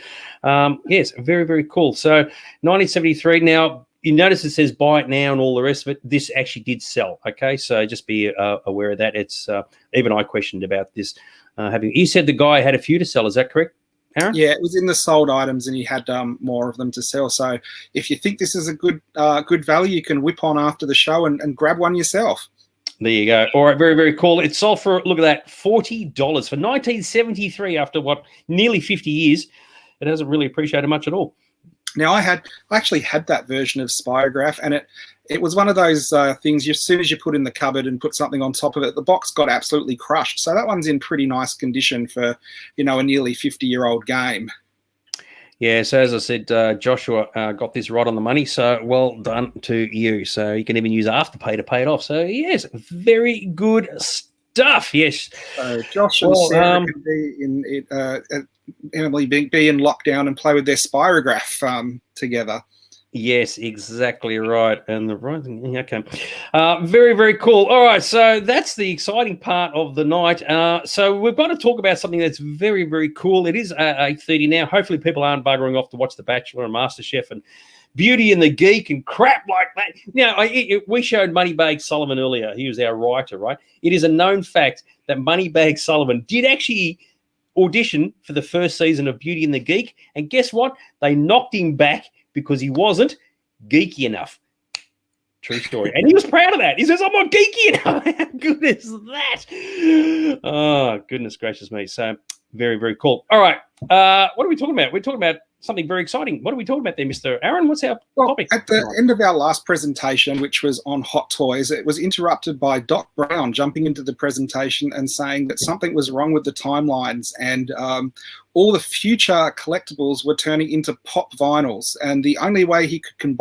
Speaker 2: Yes, very, very cool. So 1973. Now, you notice it says buy it now and all the rest of it. This actually did sell. Okay, so just be aware of that. It's even I questioned about this. You said the guy had a few to sell. Is that correct, Aaron?
Speaker 3: Yeah, it was in the sold items, and he had more of them to sell. So if you think this is a good value, you can whip on after the show and grab one yourself.
Speaker 2: There you go. All right, very, very cool. It sold for, look at that, $40 for 1973. After what, nearly 50 years, it hasn't really appreciated much at all.
Speaker 3: Now, I actually had that version of Spirograph, and it was one of those things. As soon as you put in the cupboard and put something on top of it, the box got absolutely crushed. So that one's in pretty nice condition for, a nearly 50-year-old game.
Speaker 2: Yeah, so as I said, Joshua got this right on the money, so well done to you. So you can even use Afterpay to pay it off. So, yes, very good stuff, yes.
Speaker 3: So Josh and Sarah can be Emily be in lockdown and play with their Spirograph together.
Speaker 2: Yes, exactly right. And the right thing, okay. Very, very cool. All right, so that's the exciting part of the night. So we've got to talk about something that's very, very cool. It is 8:30 now. Hopefully people aren't buggering off to watch The Bachelor and MasterChef and Beauty and the Geek and crap like that. Now, we showed Moneybag Sullivan earlier. He was our writer, right? It is a known fact that Moneybag Sullivan did actually audition for the first season of Beauty and the Geek. And guess what? They knocked him back because he wasn't geeky enough. True story. And he was proud of that. He says, I'm not geeky enough. How good is that? Oh, goodness gracious me. So very, very cool. All right. What are we talking about? We're talking about something very exciting. What are we talking about there, Mr. Aaron? What's our topic?
Speaker 3: At the end of our last presentation, which was on Hot Toys, it was interrupted by Doc Brown jumping into the presentation and saying that something was wrong with the timelines, and all the future collectibles were turning into pop vinyls. And the only way he could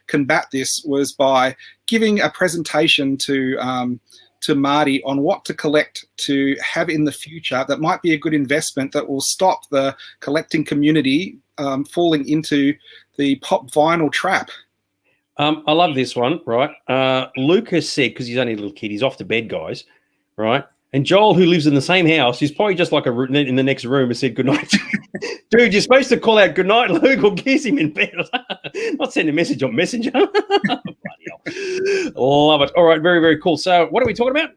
Speaker 3: combat this was by giving a presentation to Marty on what to collect to have in the future that might be a good investment that will stop the collecting community falling into the pop vinyl trap.
Speaker 2: I love this one, right? Lucas said, because he's only a little kid, he's off to bed, guys, right? And Joel, who lives in the same house, he's probably just like in the next room and said, good night. Dude, you're supposed to call out good night, Luke, or kiss him in bed. Not send a message on Messenger. Love it. All right, very, very cool. So what are we talking about?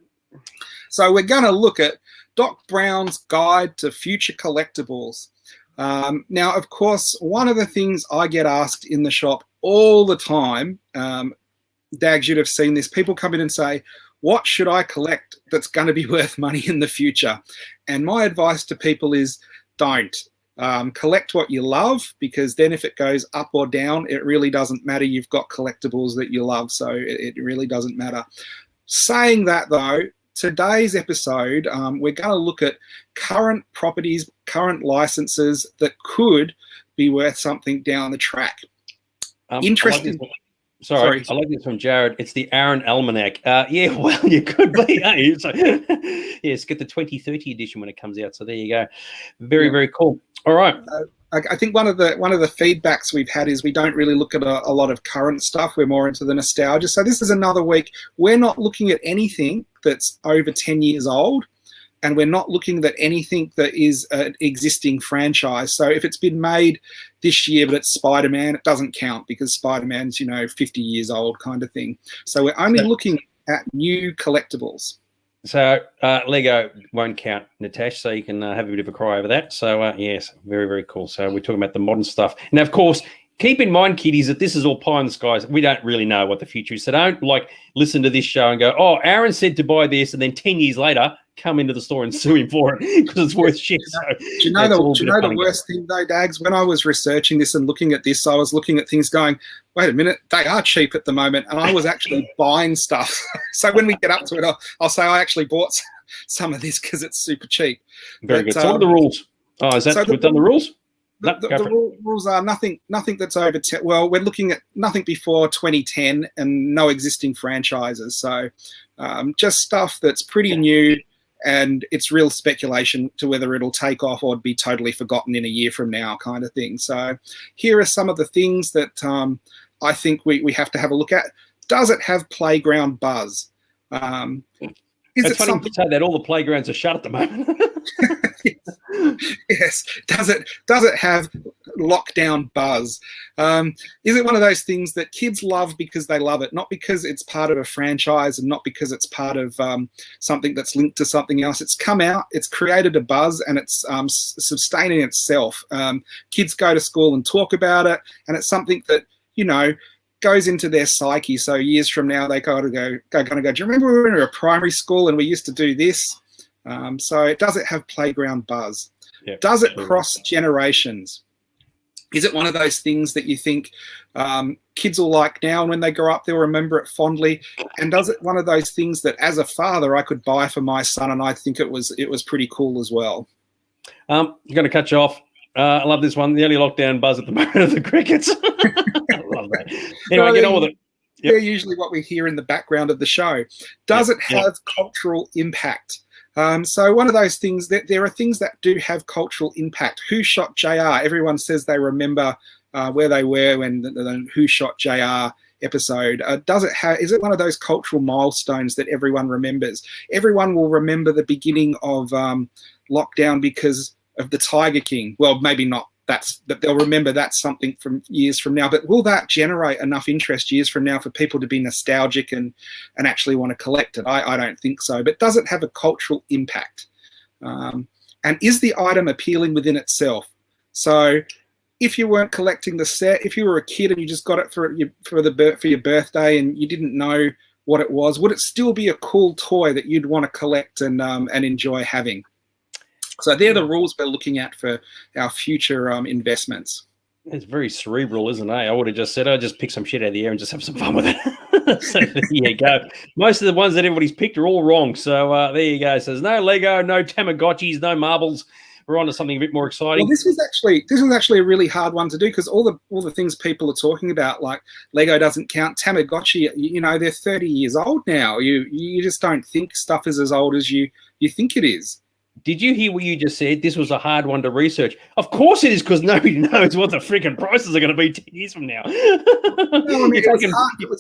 Speaker 3: So we're going to look at Doc Brown's Guide to Future Collectibles. Now, of course, one of the things I get asked in the shop all the time, Dags, you'd have seen this, people come in and say, what should I collect that's going to be worth money in the future? And my advice to people is don't. Collect what you love, because then if it goes up or down, it really doesn't matter. You've got collectibles that you love, so it really doesn't matter. Saying that, though, today's episode, we're going to look at current properties, current licenses that could be worth something down the track. Interesting.
Speaker 2: Sorry, I like this from Jared. It's the Aaron Almanac. Yeah, well, you could be. So, yes, get the 2030 edition when it comes out. So there you go. Very, very cool. All right.
Speaker 3: I think one of the feedbacks we've had is we don't really look at a lot of current stuff. We're more into the nostalgia. So this is another week. We're not looking at anything that's over 10 years old, and we're not looking at anything that is an existing franchise. So if it's been made this year, but it's Spider-Man, it doesn't count because Spider-Man's, 50 years old kind of thing. So we're only looking at new collectibles.
Speaker 2: So Lego won't count, Natasha, so you can have a bit of a cry over that. So, yes, very, very cool. So we're talking about the modern stuff. Now, of course, keep in mind, kiddies, that this is all pie in the skies. We don't really know what the future is. So don't, listen to this show and go, oh, Aaron said to buy this, and then 10 years later, come into the store and sue him for it because it's worth shit. So
Speaker 3: do you know the worst thing, though, Dags? When I was researching this and looking at this, I was looking at things going, wait a minute, they are cheap at the moment. And I was actually buying stuff. So when we get up to it, I'll say I actually bought some of this because it's super cheap.
Speaker 2: Very good. So what are the rules? Oh, is that we've done the rules?
Speaker 3: The rules are nothing that's over. Well, we're looking at nothing before 2010 and no existing franchises. So just stuff that's pretty new, and it's real speculation to whether it'll take off or be totally forgotten in a year from now, kind of thing. So here are some of the things that I think we have to have a look at. Does it have playground buzz?
Speaker 2: It's funny to say that all the playgrounds are shut at the moment.
Speaker 3: Yes. Does it have lockdown buzz? Is it one of those things that kids love because they love it, not because it's part of a franchise and not because it's part of something that's linked to something else? It's come out, it's created a buzz, and it's sustaining itself. Kids go to school and talk about it, and it's something that, goes into their psyche. So years from now, they go, do you remember we were in a primary school and we used to do this? So does it have playground buzz? Yep. Does it cross generations? Is it one of those things that you think kids will like now, and when they grow up, they'll remember it fondly? And does it one of those things that as a father, I could buy for my son, and I think it was pretty cool as well?
Speaker 2: I'm going to cut you off. I love this one. The only lockdown buzz at the moment are the crickets. I love that. Anyway, get on with it.
Speaker 3: Yep. They're usually what we hear in the background of the show. Does it have cultural impact? So one of those things, that there are things that do have cultural impact. Who Shot JR? Everyone says they remember where they were when the Who Shot JR episode. Is it one of those cultural milestones that everyone remembers? Everyone will remember the beginning of lockdown because of the Tiger King. Well, maybe not. But they'll remember that's something from years from now. But will that generate enough interest years from now for people to be nostalgic and actually want to collect it? I don't think so. But does it have a cultural impact? And is the item appealing within itself? So if you weren't collecting the set, if you were a kid and you just got it for your birthday and you didn't know what it was, would it still be a cool toy that you'd want to collect and enjoy having? So they're the rules we're looking at for our future investments.
Speaker 2: It's very cerebral, isn't it? I would have just said, I'll just pick some shit out of the air and just have some fun with it. So there you go. Most of the ones that everybody's picked are all wrong. So there you go. So there's no Lego, no Tamagotchis, no marbles. We're on to something a bit more exciting.
Speaker 3: Well, this was actually a really hard one to do, because all the things people are talking about, like Lego doesn't count, Tamagotchi, they're 30 years old now. You just don't think stuff is as old as you think it is.
Speaker 2: Did you hear what you just said? This was a hard one to research. Of course it is, because nobody knows what the freaking prices are going to be 10 years from now.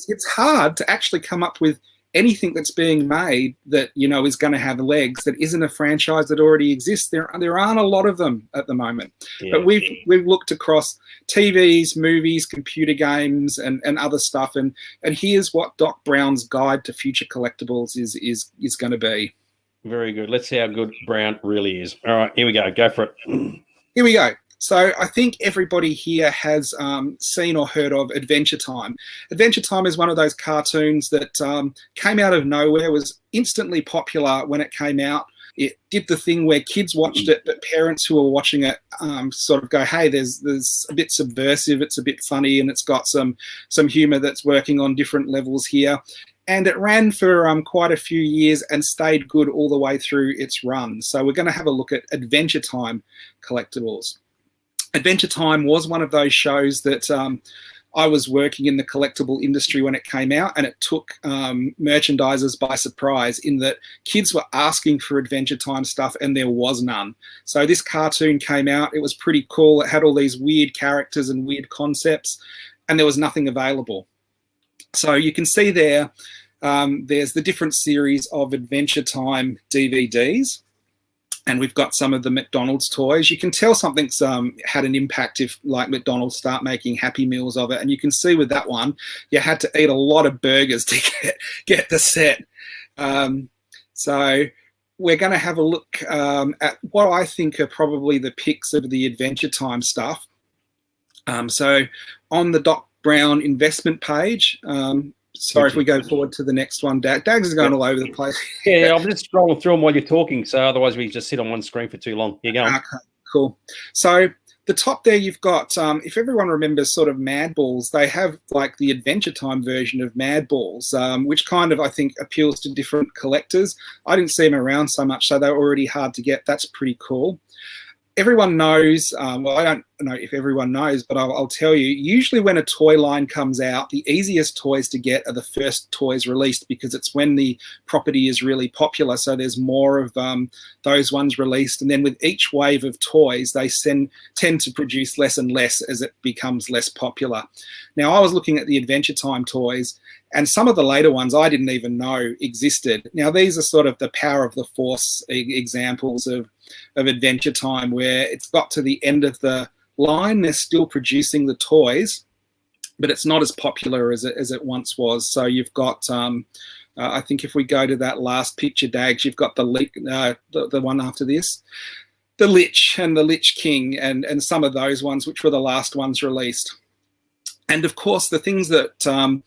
Speaker 3: It's hard to actually come up with anything that's being made that is going to have legs that isn't a franchise that already exists. There aren't a lot of them at the moment. Yeah. But we've looked across TVs, movies, computer games, and other stuff, and here's what Doc Brown's guide to future collectibles is going to be.
Speaker 2: Very good. Let's see how good Brown really is. All right, here we go. Go for it.
Speaker 3: Here we go. So I think everybody here has seen or heard of Adventure Time. Adventure Time is one of those cartoons that came out of nowhere, was instantly popular when it came out. It did the thing where kids watched it, but parents who were watching it sort of go, hey, there's a bit subversive, it's a bit funny, and it's got some humor that's working on different levels here. And it ran for quite a few years and stayed good all the way through its run. So we're going to have a look at Adventure Time collectibles. Adventure Time was one of those shows that I was working in the collectible industry when it came out, and it took merchandisers by surprise, in that kids were asking for Adventure Time stuff and there was none. So this cartoon came out. It was pretty cool. It had all these weird characters and weird concepts, and there was nothing available. So you can see there, there's the different series of Adventure Time DVDs, and we've got some of the McDonald's toys. You can tell something's had an impact if, like, McDonald's start making Happy Meals of it, and you can see with that one, you had to eat a lot of burgers to get the set. So we're going to have a look at what I think are probably the picks of the Adventure Time stuff. So on the Doc Brown investment page. Sorry if we go forward to the next one. Dags is going all over the place.
Speaker 2: Yeah, I'm just scrolling through them while you're talking, so otherwise we just sit on one screen for too long. You're going.
Speaker 3: Okay, cool. So the top there, you've got, if everyone remembers sort of Mad Balls, they have like the Adventure Time version of Mad Balls, which kind of, I think, appeals to different collectors. I didn't see them around so much, so they were already hard to get. That's pretty cool. everyone knows, well, I don't know if everyone knows, but I'll tell you, usually when a toy line comes out, the easiest toys to get are the first toys released, because it's when the property is really popular. So there's more of those ones released. And then with each wave of toys, they tend to produce less and less as it becomes less popular. Now, I was looking at the Adventure Time toys, and some of the later ones I didn't even know existed. Now, these are sort of the power of the force examples of Adventure Time, where it's got to the end of the line, they're still producing the toys, but it's not as popular as it once was. So you've got, I think if we go to that last picture, Dags, you've got the one after this, the Lich and the Lich King, and some of those ones, which were the last ones released. And of course, the things that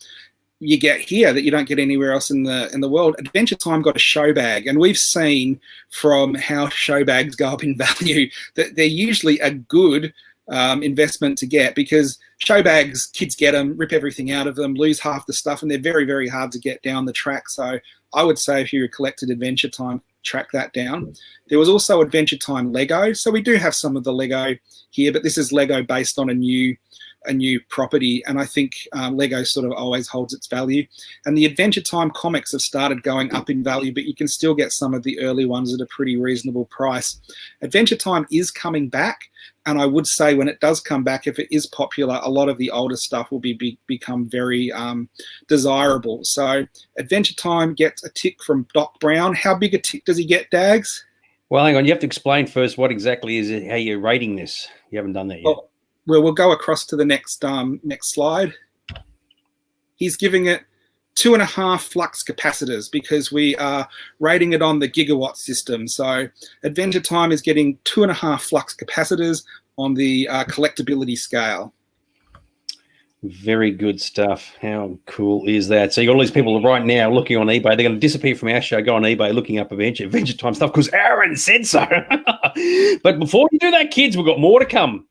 Speaker 3: you get here that you don't get anywhere else in the world. Adventure Time got a show bag, and we've seen from how show bags go up in value that they're usually a good investment to get, because show bags, kids get them, rip everything out of them, lose half the stuff, and they're very, very hard to get down the track. So I would say if you collected Adventure Time, track that down. There was also Adventure Time Lego. So we do have some of the Lego here, but this is Lego based on a new property, and I think Lego sort of always holds its value. And the Adventure Time comics have started going up in value, but you can still get some of the early ones at a pretty reasonable price. Adventure Time is coming back, and I would say when it does come back, if it is popular, a lot of the older stuff will become very desirable. So Adventure Time gets a tick from Doc Brown. How big a tick does he get, Dags?
Speaker 2: Well, hang on. You have to explain first what exactly is it, how you're rating this. You haven't done that yet.
Speaker 3: Well, we'll go across to the next slide. He's giving it 2.5 flux capacitors, because we are rating it on the gigawatt system. So Adventure Time is getting 2.5 flux capacitors on the collectability scale.
Speaker 2: Very good stuff. How cool is that? So you got all these people right now looking on eBay. They're going to disappear from our show, go on eBay looking up Adventure Time stuff because Aaron said so. But before you do that, kids, we've got more to come.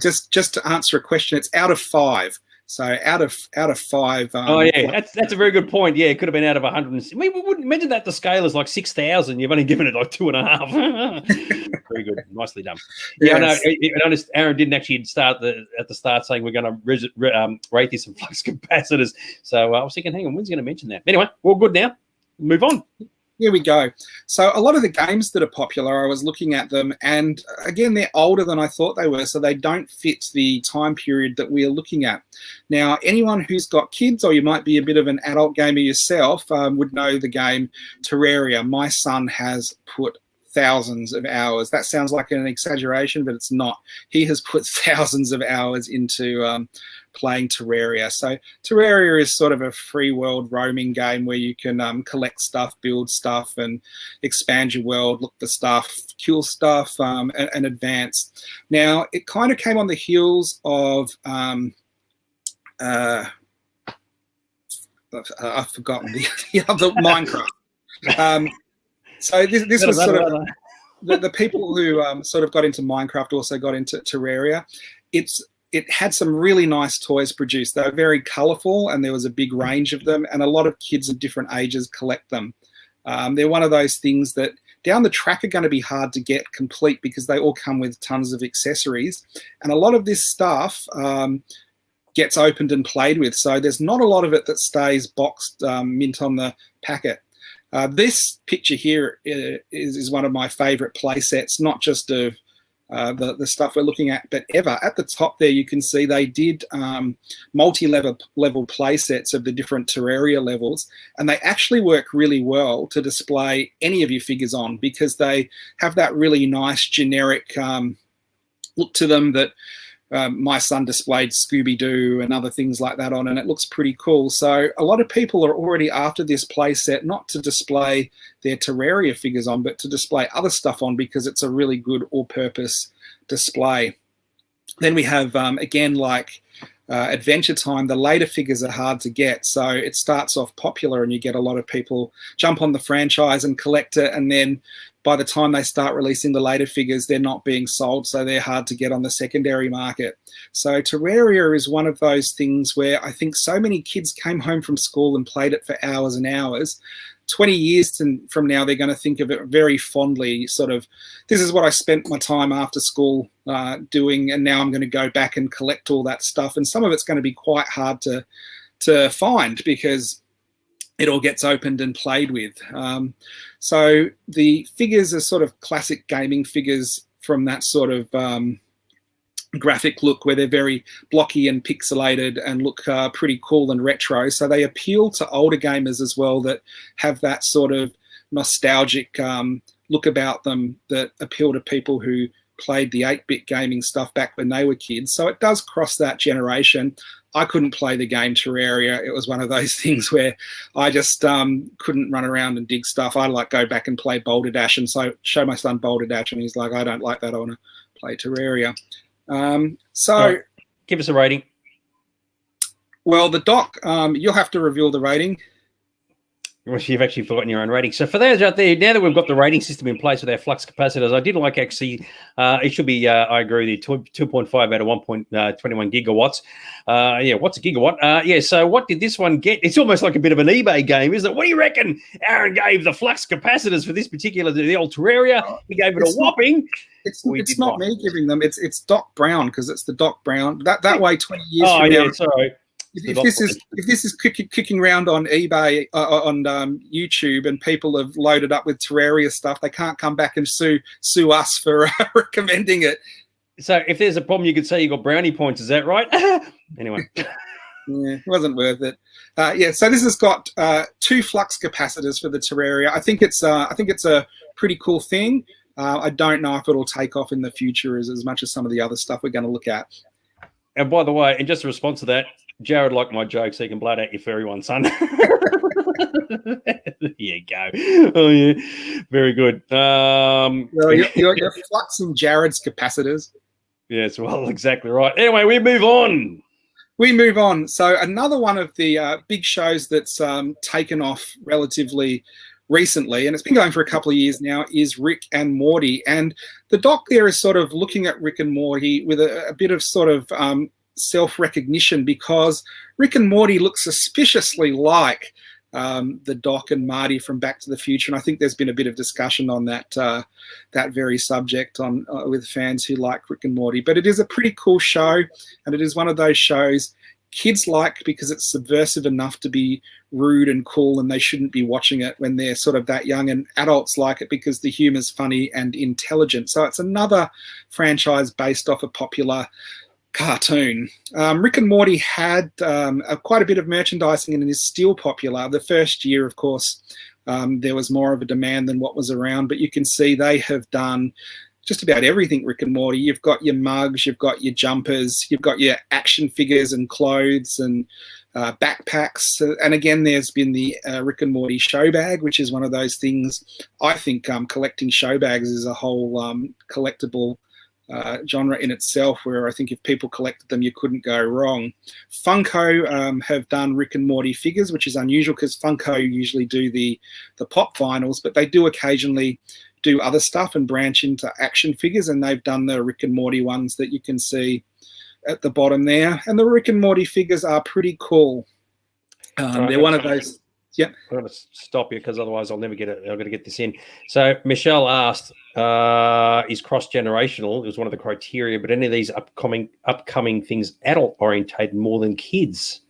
Speaker 3: Just to answer a question, it's out of 5. So out of 5.
Speaker 2: Oh yeah, that's a very good point. Yeah, it could have been out of 100. We wouldn't imagine that the scale is like 6,000. You've only given it like 2.5. Very good, nicely done. Yeah, yes. I know. Aaron didn't actually start at the start saying we're going to rate this in flux capacitors. So I was thinking, hang on, when's he going to mention that? Anyway, we're all good now. Move on.
Speaker 3: Here we go. So a lot of the games that are popular, I was looking at them, and again, they're older than I thought they were, so they don't fit the time period that we are looking at. Now, anyone who's got kids, or you might be a bit of an adult gamer yourself, would know the game Terraria. My son has put thousands of hours. That sounds like an exaggeration, but it's not. He has put thousands of hours into playing Terraria. So Terraria is sort of a free world roaming game where you can collect stuff, build stuff, and expand your world, look for stuff, kill stuff, and advance. Now, it kind of came on the heels of I've forgotten the other Minecraft. So this was sort of the people who sort of got into Minecraft also got into Terraria. It had some really nice toys produced. They were very colourful, and there was a big range of them, and a lot of kids of different ages collect them. They're one of those things that down the track are going to be hard to get complete, because they all come with tons of accessories, and a lot of this stuff gets opened and played with. So there's not a lot of it that stays boxed mint on the packet. This picture here is one of my favourite play sets, not just of the stuff we're looking at, but ever. At the top there, you can see they did multi-level play sets of the different Terraria levels, and they actually work really well to display any of your figures on, because they have that really nice generic look to them that my son displayed Scooby-Doo and other things like that on, and it looks pretty cool. So a lot of people are already after this play set, not to display their Terraria figures on, but to display other stuff on, because it's a really good all-purpose display. Then we have, again, like Adventure Time, the later figures are hard to get. So it starts off popular, and you get a lot of people jump on the franchise and collect it, and then by the time they start releasing the later figures, they're not being sold, so they're hard to get on the secondary market. So Terraria is one of those things where I think so many kids came home from school and played it for hours and hours 20 years from now, they're going to think of it very fondly. Sort of, this is what I spent my time after school doing, and now I'm going to go back and collect all that stuff. And some of it's going to be quite hard to find because it all gets opened and played with. So the figures are sort of classic gaming figures from that sort of graphic look, where they're very blocky and pixelated and look pretty cool and retro. So they appeal to older gamers as well, that have that sort of nostalgic look about them, that appeal to people who played the 8-bit gaming stuff back when they were kids. So it does cross that generation. I couldn't play the game Terraria. It was one of those things where I just couldn't run around and dig stuff. I'd like go back and play Boulder Dash, and so show my son Boulder Dash, and he's like, I don't like that, I want to play Terraria. So
Speaker 2: give us a rating.
Speaker 3: Well, the doc, you'll have to reveal the rating.
Speaker 2: Well, you've actually forgotten your own rating. So for those out there, now that we've got the rating system in place with our flux capacitors, I did like actually, it should be, I agree with you, 2.5 out of 1.21 gigawatts. Yeah, what's a gigawatt? Yeah, so what did this one get? It's almost like a bit of an eBay game, isn't it? What do you reckon Aaron gave the flux capacitors for this particular, the old Terraria? He gave it a whoopping.
Speaker 3: It's not me giving them. It's Doc Brown, because it's the Doc Brown. That way, 20 years from now.
Speaker 2: Sorry.
Speaker 3: If this is kicking around on eBay, on YouTube, and people have loaded up with Terraria stuff, they can't come back and sue us for recommending it.
Speaker 2: So if there's a problem, you could say you got brownie points. Is that right? Anyway.
Speaker 3: Yeah, it wasn't worth it. Yeah, so this has got 2 flux capacitors for the Terraria. I think it's a pretty cool thing. I don't know if it'll take off in the future as much as some of the other stuff we're going to look at.
Speaker 2: And by the way, and just a response to that, Jared liked my joke, so you can blood out your furry one, son. There you go. Oh, yeah. Very good.
Speaker 3: Well, you're fluxing Jared's capacitors.
Speaker 2: Yes, well, exactly right. Anyway, we move on. So another one of the big shows that's taken off relatively recently, and it's been going for a couple of years now, is Rick and Morty. And the doc there is sort of looking at Rick and Morty with a bit of sort of self-recognition, because Rick and Morty look suspiciously like the Doc and Marty from Back to the Future, and I think there's been a bit of discussion on that very subject with fans who like Rick and Morty. But it is a pretty cool show, and it is one of those shows kids like because it's subversive enough to be rude and cool, and they shouldn't be watching it when they're sort of that young, and adults like it because the humor's funny and intelligent. So it's another franchise based off a popular cartoon. Rick and Morty had quite a bit of merchandising and is still popular. The first year, of course, there was more of a demand than what was around, but you can see they have done just about everything, Rick and Morty. You've got your mugs, you've got your jumpers, you've got your action figures and clothes and backpacks. And again, there's been the Rick and Morty show bag, which is one of those things. I think collecting show bags is a whole collectible genre in itself, where I think if people collected them, you couldn't go wrong. Funko have done Rick and Morty figures, which is unusual because Funko usually do the pop vinyls, but they do occasionally do other stuff and branch into action figures, and they've done the Rick and Morty ones that you can see at the bottom there. And the Rick and Morty figures are pretty cool. They're one of those. Yeah, I'm going to stop you because otherwise I'll never get it. I've got to get this in. So Michelle asked, is cross-generational? It was one of the criteria, but any of these upcoming things adult-orientated more than kids?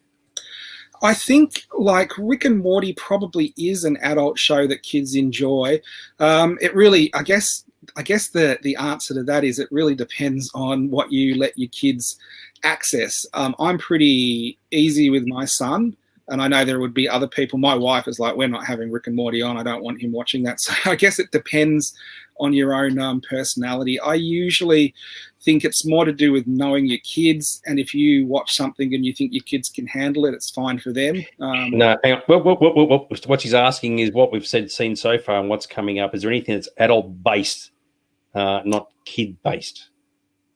Speaker 3: I think like Rick and Morty probably is an adult show that kids enjoy. It really, I guess the answer to that is it really depends on what you let your kids access. I'm pretty easy with my son. And I know there would be other people. My wife is like, we're not having Rick and Morty on. I don't want him watching that. So I guess it depends on your own personality. I usually think it's more to do with knowing your kids. And if you watch something and you think your kids can handle it, it's fine for them.
Speaker 2: No, hang on. What she's asking is what we've seen so far and what's coming up. Is there anything that's adult-based, not kid-based?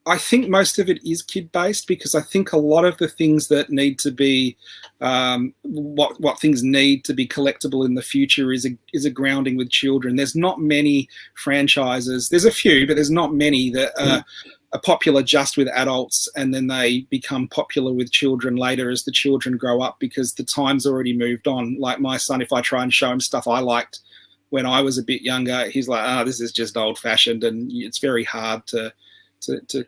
Speaker 3: I think most of it is kid-based, because I think a lot of the things that need to be, what things need to be collectible in the future is a grounding with children. There's not many franchises. There's a few, but there's not many that are are popular just with adults, and then they become popular with children later as the children grow up because the time's already moved on. Like my son, if I try and show him stuff I liked when I was a bit younger, he's like, this is just old-fashioned, and it's very hard to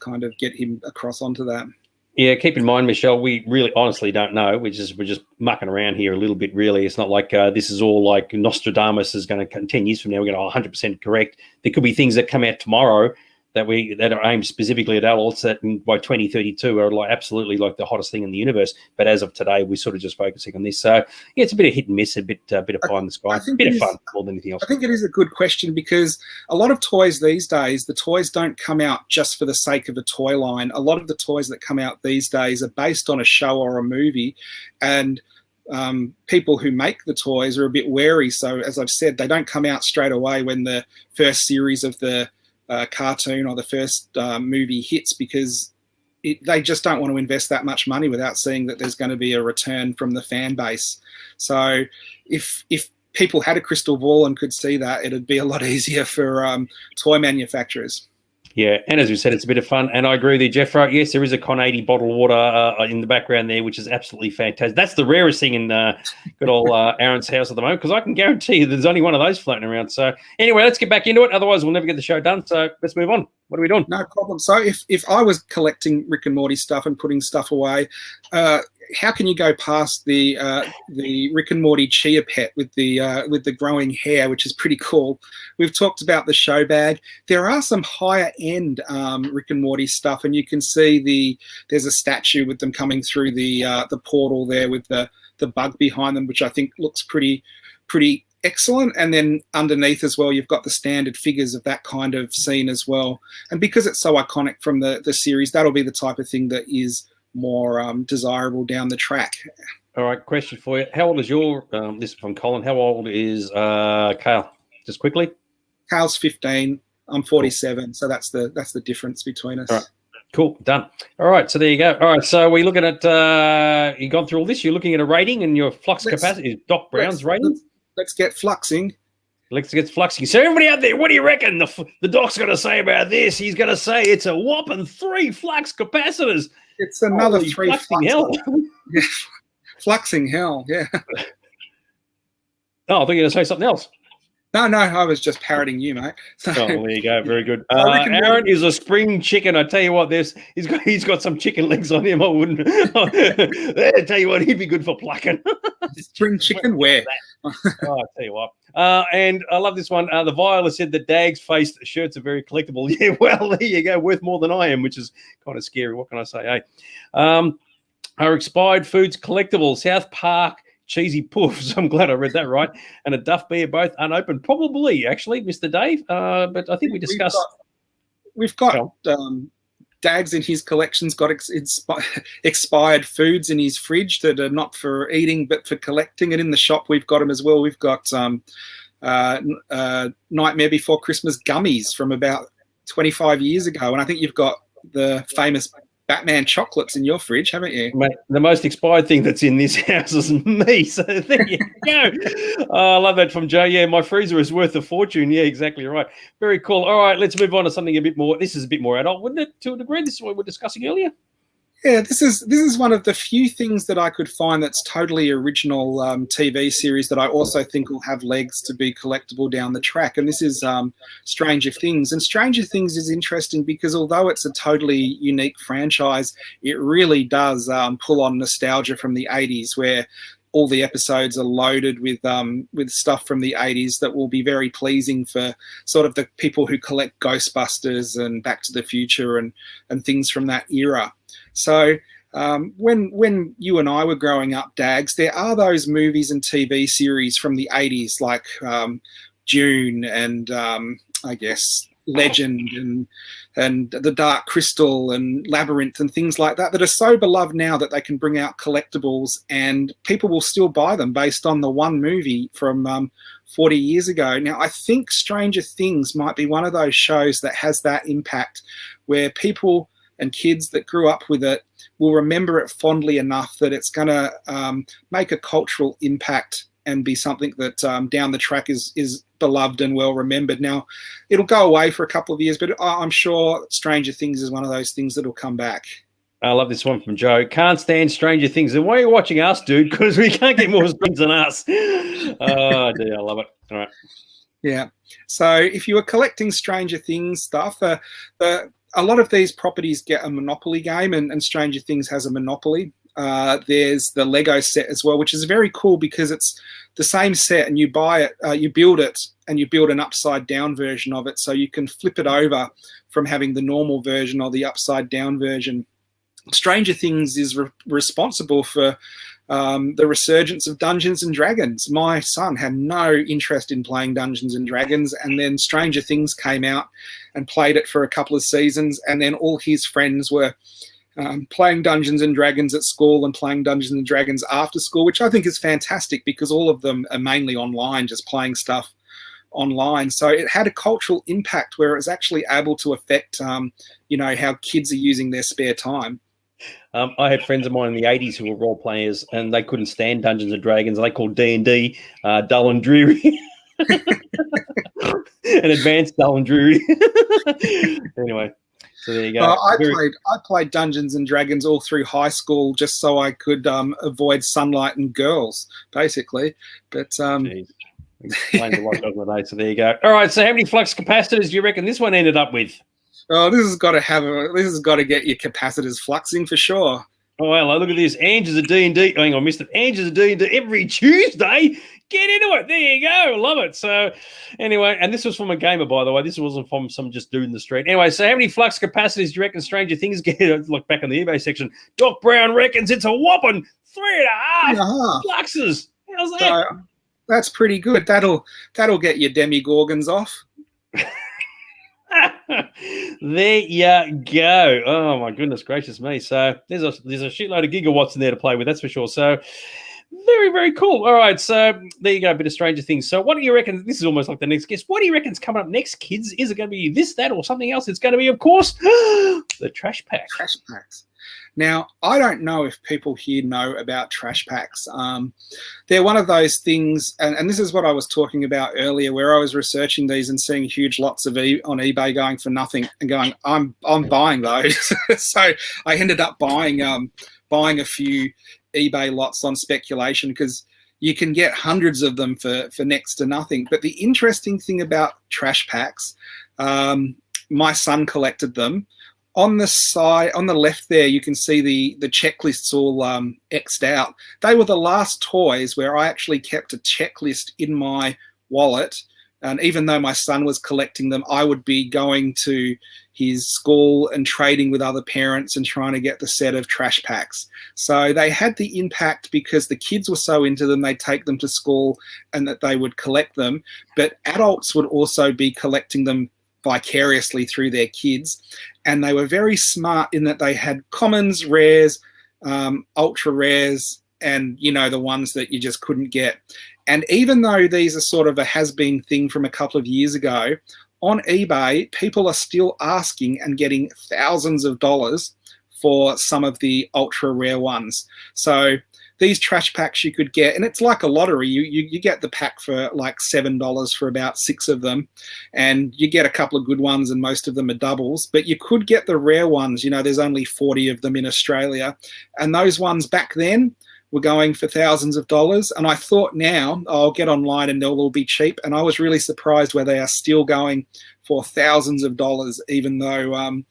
Speaker 3: kind of get him across onto that.
Speaker 2: Yeah, keep in mind, Michelle, we really honestly don't know. We're just mucking around here a little bit, really. It's not like this is all like Nostradamus is going to 10 years from now. We're going to 100% correct. There could be things that come out tomorrow that are aimed specifically at adults that by 2032 are like absolutely like the hottest thing in the universe. But as of today, we're sort of just focusing on this. So yeah, it's a bit of hit and miss, a bit of pie in the sky, a bit of fun more than anything else.
Speaker 3: I think it is a good question because a lot of toys these days, the toys don't come out just for the sake of a toy line. A lot of the toys that come out these days are based on a show or a movie, and people who make the toys are a bit wary. So as I've said, they don't come out straight away when the first series of the cartoon or the first movie hits because they just don't want to invest that much money without seeing that there's going to be a return from the fan base. So if people had a crystal ball and could see that, it'd be a lot easier for toy manufacturers.
Speaker 2: Yeah, and as we said, it's a bit of fun. And I agree with you, Jeffro. Yes, there is a Con 80 bottle of water in the background there, which is absolutely fantastic. That's the rarest thing in good old Aaron's house at the moment, because I can guarantee you there's only one of those floating around. So anyway, let's get back into it. Otherwise, we'll never get the show done. So let's move on. What are we doing? No
Speaker 3: problem. So if I was collecting Rick and Morty stuff and putting stuff away, how can you go past the Rick and Morty Chia Pet with the growing hair, which is pretty cool? We've talked about the show bag. There are some higher end Rick and Morty stuff, and you can see there's a statue with them coming through the portal there with the bug behind them, which I think looks pretty excellent. And then underneath as well, you've got the standard figures of that kind of scene as well. And because it's so iconic from the series, that'll be the type of thing that is more desirable down the track.
Speaker 2: All right, question for you. How old is your, this is from Colin, how old is Kale? Just quickly.
Speaker 3: Kale's 15. I'm 47. So that's the difference between us.
Speaker 2: All right. Cool, done. All right, so there you go. All right, so we're looking at, you gone through all this, you're looking at a rating and your flux capacity, Doc Brown's rating?
Speaker 3: Let's get fluxing.
Speaker 2: Let's get fluxing. So everybody out there, what do you reckon the Doc's going to say about this? He's going to say it's a whopping 3 flux capacitors.
Speaker 3: It's another
Speaker 2: Holy
Speaker 3: 3
Speaker 2: fluxing hell.
Speaker 3: Yeah. Fluxing hell, yeah.
Speaker 2: Oh, I thought you were going to say something else.
Speaker 3: No, I was just parroting you, mate. So,
Speaker 2: well, there you go. Very good. Aaron is a spring chicken. I tell you what, he's got some chicken legs on him. I wouldn't. I tell you what, he'd be good for plucking.
Speaker 3: Spring chicken where?
Speaker 2: I tell you what. And I love this one. The Viola said that Dag's face shirts are very collectible. Yeah, well, there you go. Worth more than I am, which is kind of scary. What can I say? Are expired foods collectible? South Park cheesy puffs. I'm glad I read that right. And a Duff beer, both unopened. Probably, actually, Mr. Dave. But I think we discussed.
Speaker 3: We've got Dags in his collection's got expired foods in his fridge that are not for eating but for collecting. And in the shop, we've got them as well. We've got Nightmare Before Christmas gummies from about 25 years ago. And I think you've got the famous Batman chocolates in your fridge, haven't you?
Speaker 2: Mate, the most expired thing that's in this house is me. So there you go. I love that from Joe. Yeah, my freezer is worth a fortune. Yeah, exactly right. Very cool. All right, let's move on to something a bit more. This is a bit more adult, wouldn't it? To a degree, this is what we were discussing earlier.
Speaker 3: Yeah, this is one of the few things that I could find that's totally original TV series that I also think will have legs to be collectible down the track. And this is Stranger Things. And Stranger Things is interesting because although it's a totally unique franchise, it really does pull on nostalgia from the 80s where all the episodes are loaded with stuff from the 80s that will be very pleasing for sort of the people who collect Ghostbusters and Back to the Future and things from that era. So when you and I were growing up, Dags, there are those movies and TV series from the 80s like Dune and I guess Legend and The Dark Crystal and Labyrinth and things like that are so beloved now that they can bring out collectibles and people will still buy them based on the one movie from 40 years ago. Now, I think Stranger Things might be one of those shows that has that impact where people and kids that grew up with it will remember it fondly enough that it's going to make a cultural impact and be something that down the track is beloved and well remembered. Now, it'll go away for a couple of years, but I'm sure Stranger Things is one of those things that'll come back.
Speaker 2: I love this one from Joe. Can't stand Stranger Things. And why are you watching us, dude? Because we can't get more strings than us. Oh, dear. I love it. All right.
Speaker 3: Yeah. So if you were collecting Stranger Things stuff, a lot of these properties get a Monopoly game, and Stranger Things has a Monopoly. There's the Lego set as well, which is very cool because it's the same set, and you buy it, you build it, and you build an upside down version of it. So you can flip it over from having the normal version or the upside down version. Stranger Things is responsible for the resurgence of Dungeons and Dragons. My son had no interest in playing Dungeons and Dragons, and then Stranger Things came out and played it for a couple of seasons, and then all his friends were playing Dungeons and Dragons at school and playing Dungeons and Dragons after school, which I think is fantastic because all of them are mainly online, just playing stuff online. So it had a cultural impact where it was actually able to affect, how kids are using their spare time.
Speaker 2: I had friends of mine in the 80s who were role players, and they couldn't stand Dungeons and Dragons. They called D&D dull and dreary. An advanced dull and dreary. Anyway, so there you go.
Speaker 3: I played Dungeons and Dragons all through high school just so I could avoid sunlight and girls, basically. But
Speaker 2: explains a lot, doesn't it? So there you go. All right. So how many flux capacitors do you reckon this one ended up with?
Speaker 3: Oh, this has got to get your capacitors fluxing for sure.
Speaker 2: Oh, well, look at this. Ange is a D&D. Hang on, I missed it. Ange is a D&D every Tuesday. Get into it. There you go. Love it. So anyway, and this was from a gamer, by the way. This wasn't from some just dude in the street. Anyway, so how many flux capacitors do you reckon Stranger Things get? Look back on the eBay section. Doc Brown reckons it's a whopping 3.5 fluxes. How's that?
Speaker 3: So, that's pretty good. That'll get your Demigorgons off.
Speaker 2: There you go. Oh my goodness gracious me! So there's a shitload of gigawatts in there to play with. That's for sure. So very, very cool. All right, so there you go. A bit of Stranger Things. So what do you reckon? This is almost like the next guess. What do you reckon's coming up next, kids? Is it going to be this, that, or something else? It's going to be, of course, the trash pack.
Speaker 3: Trash packs. Now, I don't know if people here know about trash packs. They're one of those things, and this is what I was talking about earlier, where I was researching these and seeing huge lots of on eBay going for nothing, and going, I'm buying those. So I ended up buying a few eBay lots on speculation because you can get hundreds of them for next to nothing. But the interesting thing about trash packs, my son collected them. On the side, on the left there, you can see the checklists all X'd out. They were the last toys where I actually kept a checklist in my wallet. And even though my son was collecting them, I would be going to his school and trading with other parents and trying to get the set of trash packs. So they had the impact because the kids were so into them, they'd take them to school and that they would collect them. But adults would also be collecting them vicariously through their kids. And they were very smart in that they had commons, rares, ultra rares, and, the ones that you just couldn't get. And even though these are sort of a has-been thing from a couple of years ago, on eBay, people are still asking and getting thousands of dollars for some of the ultra rare ones. So these trash packs you could get, and it's like a lottery. You get the pack for like $7 for about 6 of them, and you get a couple of good ones, and most of them are doubles. But you could get the rare ones. There's only 40 of them in Australia, and those ones back then were going for thousands of dollars. And I thought now I'll get online and they'll all be cheap. And I was really surprised where they are still going for thousands of dollars, even though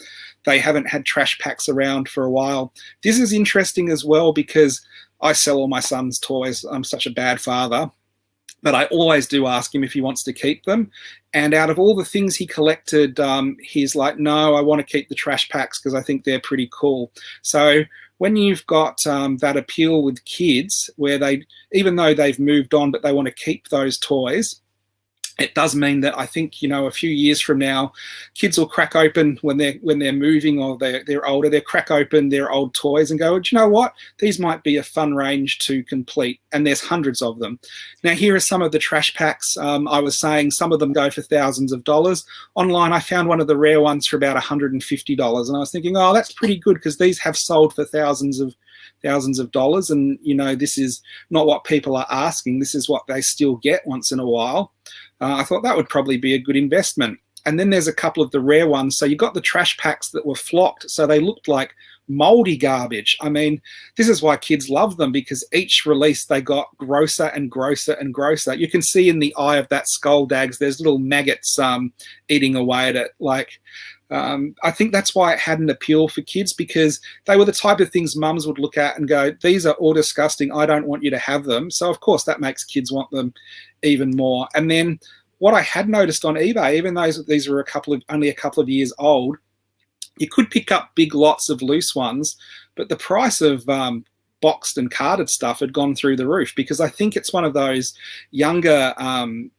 Speaker 3: they haven't had trash packs around for a while. This is interesting as well because I sell all my son's toys. I'm such a bad father, but I always do ask him if he wants to keep them. And out of all the things he collected, he's like, no, I want to keep the trash packs because I think they're pretty cool. So when you've got that appeal with kids where even though they've moved on, but they want to keep those toys, it does mean that I think, a few years from now, kids will crack open when they're moving or they're older, they'll crack open their old toys and go, do you know what? These might be a fun range to complete. And there's hundreds of them. Now, here are some of the trash packs. I was saying some of them go for thousands of dollars. Online, I found one of the rare ones for about $150. And I was thinking, oh, that's pretty good because these have sold for thousands of dollars. And, this is not what people are asking. This is what they still get once in a while. I thought that would probably be a good investment. And then there's a couple of the rare ones. So you got the trash packs that were flocked, so they looked like moldy garbage. I mean, this is why kids love them, because each release they got grosser and grosser and grosser. You can see in the eye of that skull dags, there's little maggots eating away at it. Like, I think that's why it had an appeal for kids, because they were the type of things mums would look at and go, these are all disgusting, I don't want you to have them. So of course that makes kids want them even more. And then what I had noticed on eBay, even though these were only a couple of years old, you could pick up big lots of loose ones, but the price of boxed and carded stuff had gone through the roof, because I think it's one of those younger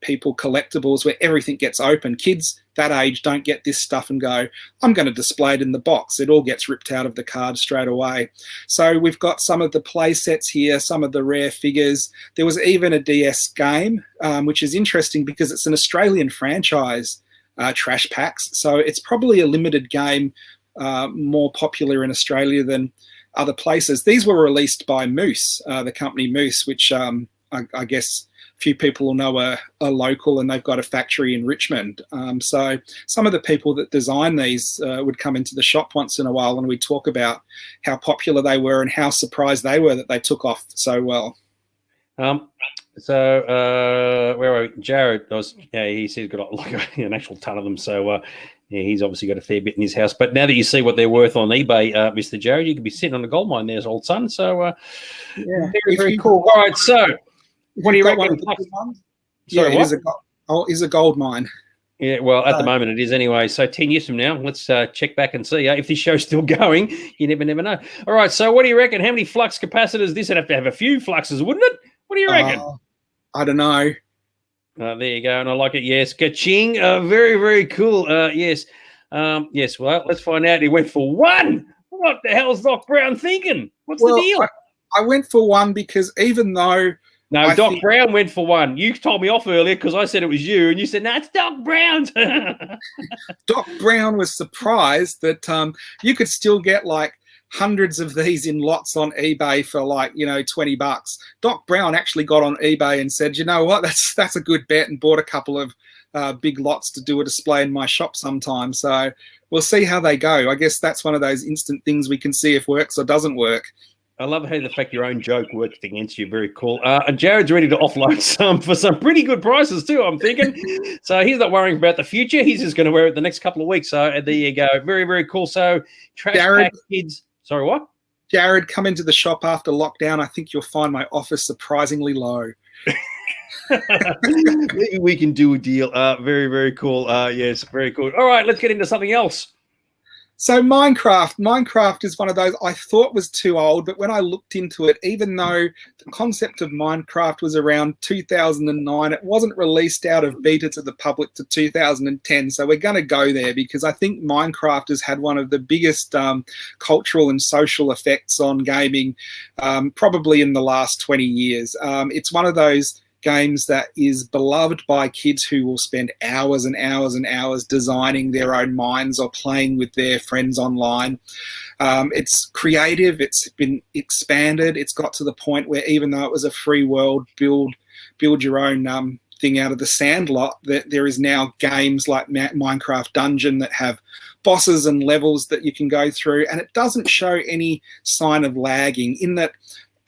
Speaker 3: people collectibles where everything gets open. Kids that age don't get this stuff and go, I'm going to display it in the box. It all gets ripped out of the card straight away. So we've got some of the play sets here, some of the rare figures. There was even a DS game, which is interesting because it's an Australian franchise, Trash Packs. So it's probably a limited game, more popular in Australia than other places. These were released by Moose, the company Moose, which I guess few people will know are local, and they've got a factory in Richmond. So some of the people that design these would come into the shop once in a while, and we'd talk about how popular they were and how surprised they were that they took off so well.
Speaker 2: Where are we? Jared, he said he's got like an actual ton of them. So yeah, he's obviously got a fair bit in his house. But now that you see what they're worth on eBay, Mr. Jared, you could be sitting on a gold mine there, old son. So
Speaker 3: yeah,
Speaker 2: very cool. All right, so what do you reckon?
Speaker 3: Sorry, it is a gold mine.
Speaker 2: Yeah, well, at the moment it is anyway. So 10 years from now, let's check back and see. If this show's still going, you never know. All right, so what do you reckon? How many flux capacitors? This would have to have a few fluxes, wouldn't it? What do you reckon?
Speaker 3: I don't know.
Speaker 2: There you go, and I like it. Yes, ka-ching. Very, very cool. Yes. Yes, well, let's find out. He went for one. What the hell's Doc Brown thinking? What's the deal?
Speaker 3: I went for one because even though...
Speaker 2: No, Doc Brown went for one. You told me off earlier because I said it was you, and you said, no, it's Doc Brown.
Speaker 3: Doc Brown was surprised that you could still get like hundreds of these in lots on eBay for like, $20. Doc Brown actually got on eBay and said, you know what, that's a good bet, and bought a couple of big lots to do a display in my shop sometime. So we'll see how they go. I guess that's one of those instant things we can see if works or doesn't work.
Speaker 2: I love how the fact your own joke worked against you. Very cool. And Jared's ready to offload some for some pretty good prices too, I'm thinking. So he's not worrying about the future. He's just going to wear it the next couple of weeks. So there you go. Very, very cool. So Trash Pack Kids. Sorry, what?
Speaker 3: Jared, come into the shop after lockdown. I think you'll find my office surprisingly low.
Speaker 2: Maybe we can do a deal. Very, very cool. Yes, very cool. All right, let's get into something else.
Speaker 3: So Minecraft is one of those I thought was too old, but when I looked into it, even though the concept of Minecraft was around 2009, it wasn't released out of beta to the public to 2010. So we're going to go there because I think Minecraft has had one of the biggest cultural and social effects on gaming probably in the last 20 years. It's one of those games that is beloved by kids who will spend hours and hours and hours designing their own mines or playing with their friends online. It's creative, it's been expanded, it's got to the point where even though it was a free world, build your own thing out of the sand lot, that there is now games like Minecraft Dungeon that have bosses and levels that you can go through, and it doesn't show any sign of lagging in that.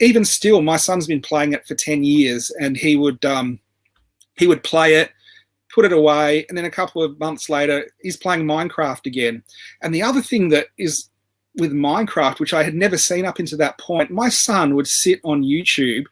Speaker 3: Even still, my son's been playing it for 10 years, and he would play it, put it away, and then a couple of months later, he's playing Minecraft again. And the other thing that is with Minecraft, which I had never seen up until that point, my son would sit on YouTube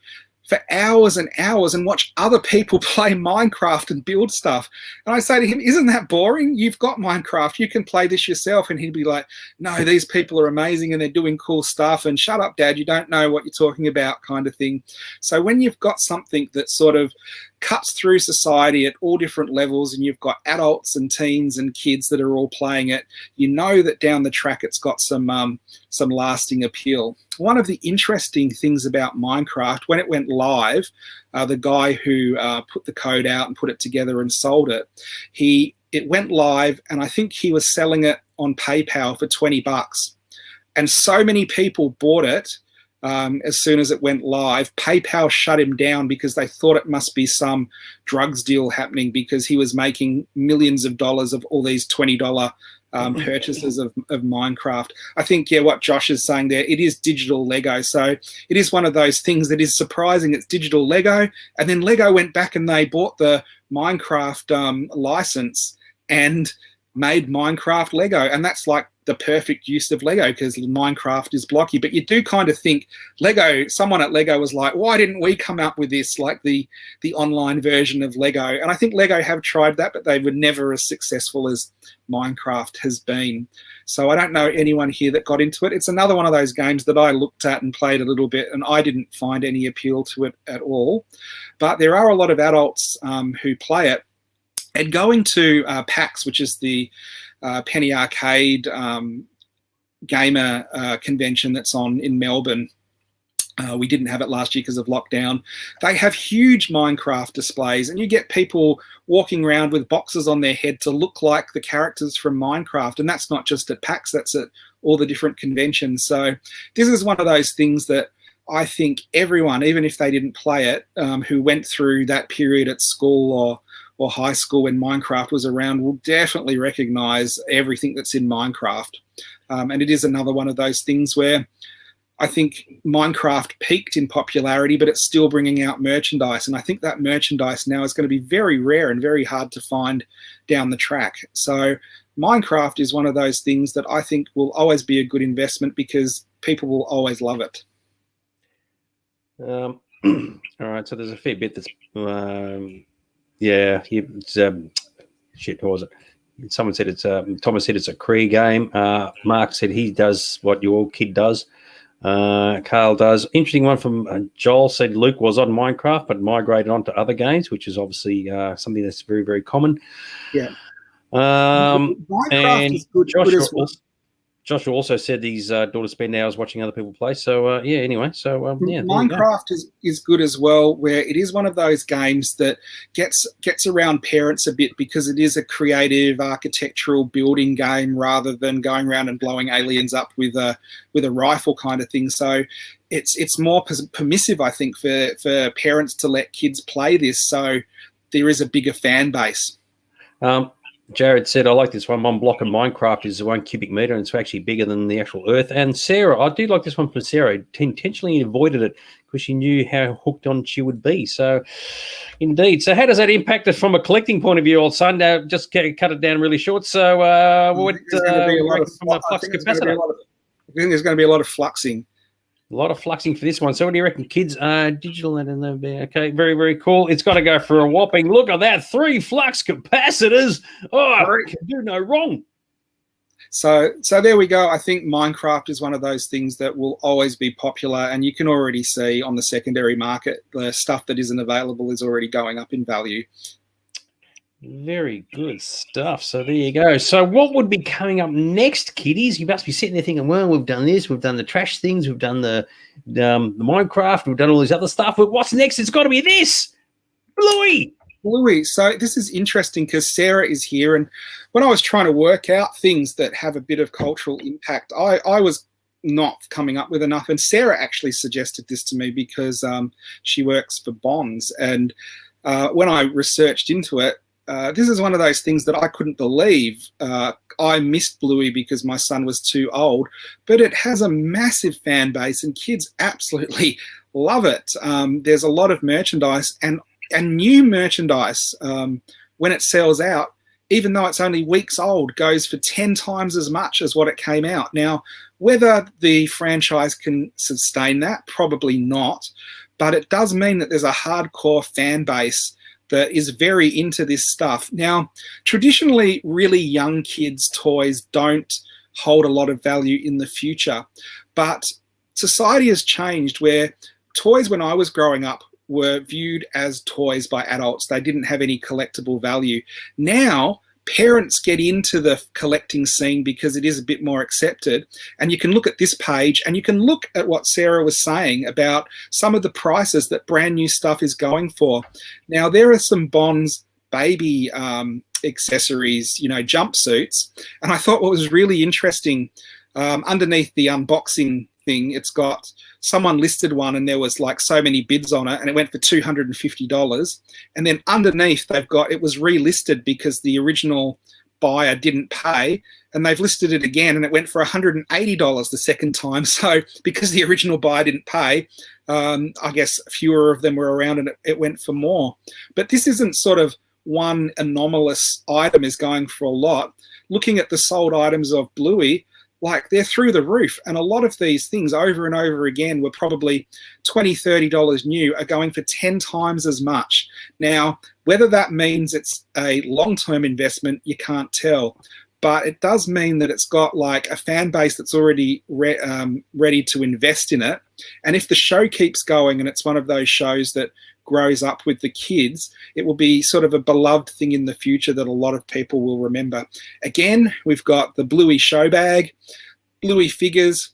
Speaker 3: for hours and hours and watch other people play Minecraft and build stuff. And I say to him, isn't that boring? You've got Minecraft. You can play this yourself. And he'd be like, no, these people are amazing and they're doing cool stuff. And shut up, Dad, you don't know what you're talking about kind of thing. So when you've got something that sort of cuts through society at all different levels and you've got adults and teens and kids that are all playing it, you know that down the track it's got some lasting appeal. One of the interesting things about Minecraft, when it went live, the guy who put the code out and put it together and sold it, it went live, and I think he was selling it on PayPal for $20. And so many people bought it as soon as it went live. PayPal shut him down because they thought it must be some drugs deal happening because he was making millions of dollars of all these $20 purchases of Minecraft. I think, yeah, what Josh is saying there, it is digital Lego. So it is one of those things that is surprising. It's digital Lego. And then Lego went back and they bought the Minecraft license and made Minecraft Lego. And that's like the perfect use of Lego because Minecraft is blocky. But you do kind of think someone at Lego was like, why didn't we come up with this, like the online version of Lego? And I think Lego have tried that, but they were never as successful as Minecraft has been. So I don't know anyone here that got into it. It's another one of those games that I looked at and played a little bit, and I didn't find any appeal to it at all. But there are a lot of adults who play it. And going to PAX, which is the Penny Arcade gamer convention that's on in Melbourne. We didn't have it last year because of lockdown. They have huge Minecraft displays, and you get people walking around with boxes on their head to look like the characters from Minecraft. And that's not just at PAX, that's at all the different conventions. So this is one of those things that I think everyone, even if they didn't play it, who went through that period at school or high school when Minecraft was around, will definitely recognize everything that's in Minecraft. And it is another one of those things where I think Minecraft peaked in popularity, but it's still bringing out merchandise. And I think that merchandise now is going to be very rare and very hard to find down the track. So Minecraft is one of those things that I think will always be a good investment because people will always love it.
Speaker 2: All right, so there's a fair bit that's... it's shit. What was it? Someone said it's Thomas said it's a Cree game. Mark said he does what your kid does. Carl does. Interesting one from Joel said Luke was on Minecraft but migrated on to other games, which is obviously something that's very, very common.
Speaker 3: Yeah.
Speaker 2: Minecraft is good as well. Joshua also said his daughter spend hours watching other people play. So, anyway. So,
Speaker 3: Minecraft is good as well, where it is one of those games that gets around parents a bit because it is a creative architectural building game rather than going around and blowing aliens up with a rifle kind of thing. So it's more permissive, I think, for parents to let kids play this. So there is a bigger fan base.
Speaker 2: Jared said, I like this one. One block of Minecraft is 1 cubic meter, and it's actually bigger than the actual Earth. And Sarah, I do like this one from Sarah. Intentionally avoided it because she knew how hooked on she would be. So, indeed. So, how does that impact us from a collecting point of view, old son? Just cut it down really short. So,
Speaker 3: I think there's going to be a lot of fluxing.
Speaker 2: A lot of fluxing for this one. So what do you reckon, kids? Digital and okay, very, very cool. It's got to go for a whopping. Look at that, 3 flux capacitors. Oh, it can do no wrong.
Speaker 3: So there we go. I think Minecraft is one of those things that will always be popular, and you can already see on the secondary market the stuff that isn't available is already going up in value.
Speaker 2: Very good stuff. So there you go. So what would be coming up next, kiddies? You must be sitting there thinking, well, we've done this, we've done the trash things, we've done the Minecraft, we've done all this other stuff. But what's next? It's got to be this. Bluey.
Speaker 3: So this is interesting because Sarah is here. And when I was trying to work out things that have a bit of cultural impact, I was not coming up with enough. And Sarah actually suggested this to me because she works for Bonds. And when I researched into it, this is one of those things that I couldn't believe. I missed Bluey because my son was too old, but it has a massive fan base and kids absolutely love it. There's a lot of merchandise and new merchandise when it sells out, even though it's only weeks old, goes for 10 times as much as what it came out. Now, whether the franchise can sustain that, probably not, but it does mean that there's a hardcore fan base that is very into this stuff. Now, traditionally, really young kids' toys don't hold a lot of value in the future, but society has changed where toys when I was growing up were viewed as toys by adults. They didn't have any collectible value. Now, parents get into the collecting scene because it is a bit more accepted. And you can look at this page and you can look at what Sarah was saying about some of the prices that brand new stuff is going for. Now, there are some Bonds baby accessories, jumpsuits. And I thought what was really interesting, underneath the unboxing thing, it's got someone listed one and there was like so many bids on it and it went for $250. And then underneath they've got, it was relisted because the original buyer didn't pay, and they've listed it again and it went for $180 the second time. So because the original buyer didn't pay, I guess fewer of them were around and it went for more. But this isn't sort of one anomalous item is going for a lot. Looking at the sold items of Bluey, like they're through the roof, and a lot of these things over and over again were probably $20, $30 new, are going for 10 times as much. Now, whether that means it's a long-term investment, you can't tell, but it does mean that it's got like a fan base that's already ready to invest in it. And if the show keeps going and it's one of those shows that grows up with the kids, it will be sort of a beloved thing in the future that a lot of people will remember. Again, we've got the Bluey show bag, Bluey figures,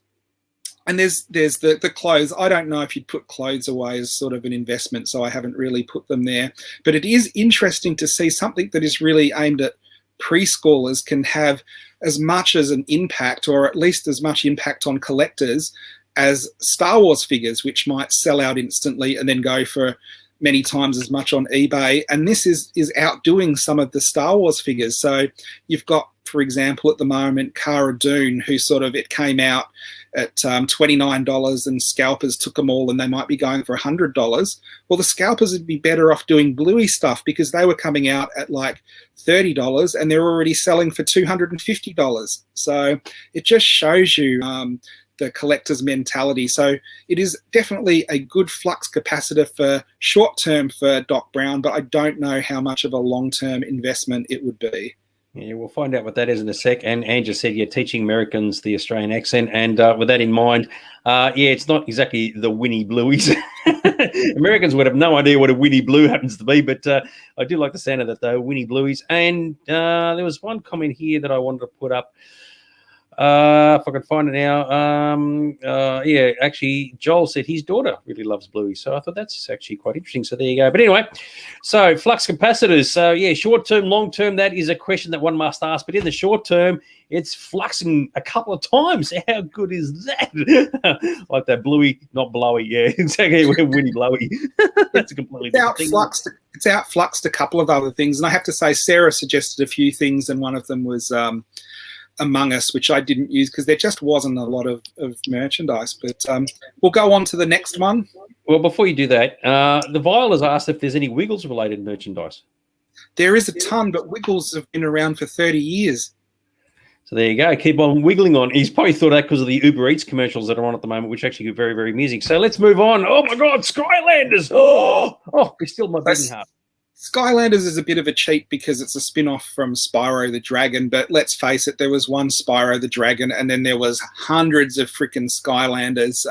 Speaker 3: and there's the clothes. I don't know if you'd put clothes away as sort of an investment, so I haven't really put them there. But it is interesting to see something that is really aimed at preschoolers can have as much as an impact, or at least as much impact on collectors as Star Wars figures, which might sell out instantly and then go for many times as much on eBay. And this is outdoing some of the Star Wars figures. So you've got, for example, at the moment, Cara Dune, who sort of, it came out at $29 and scalpers took them all and they might be going for $100. Well, the scalpers would be better off doing Bluey stuff because they were coming out at like $30 and they're already selling for $250. So it just shows you the collector's mentality. So it is definitely a good flux capacitor for short term for Doc Brown, but I don't know how much of a long-term investment it would be.
Speaker 2: Yeah, we'll find out what that is in a sec. And Andrew said, you're teaching Americans the Australian accent. And with that in mind, yeah, it's not exactly the Winnie Blueies. Americans would have no idea what a Winnie Blue happens to be, but I do like the sound of that, though, Winnie Blueies. And there was one comment here that I wanted to put up. If I can find it now. Yeah, actually, Joel said his daughter really loves Bluey. So I thought that's actually quite interesting. So there you go. But anyway, so flux capacitors. So, yeah, short term, long term, that is a question that one must ask. But in the short term, it's fluxing a couple of times. How good is that? Like that Bluey, not Blowy. Yeah, exactly. Winnie Blowy. That's a completely different thing.
Speaker 3: It's outfluxed a couple of other things. And I have to say, Sarah suggested a few things, and one of them was Among Us, which I didn't use because there just wasn't a lot of merchandise. But we'll go on to the next one.
Speaker 2: Well, before you do that, the Vial has asked if there's any Wiggles-related merchandise.
Speaker 3: There is a ton, but Wiggles have been around for 30 years.
Speaker 2: So there you go. Keep on wiggling on. He's probably thought that because of the Uber Eats commercials that are on at the moment, which actually are very, very amusing. So let's move on. Oh, my God, Skylanders. Oh, it's still my beating heart.
Speaker 3: Skylanders is a bit of a cheat because it's a spin-off from Spyro the Dragon, but let's face it, there was one Spyro the Dragon and then there was hundreds of freaking Skylanders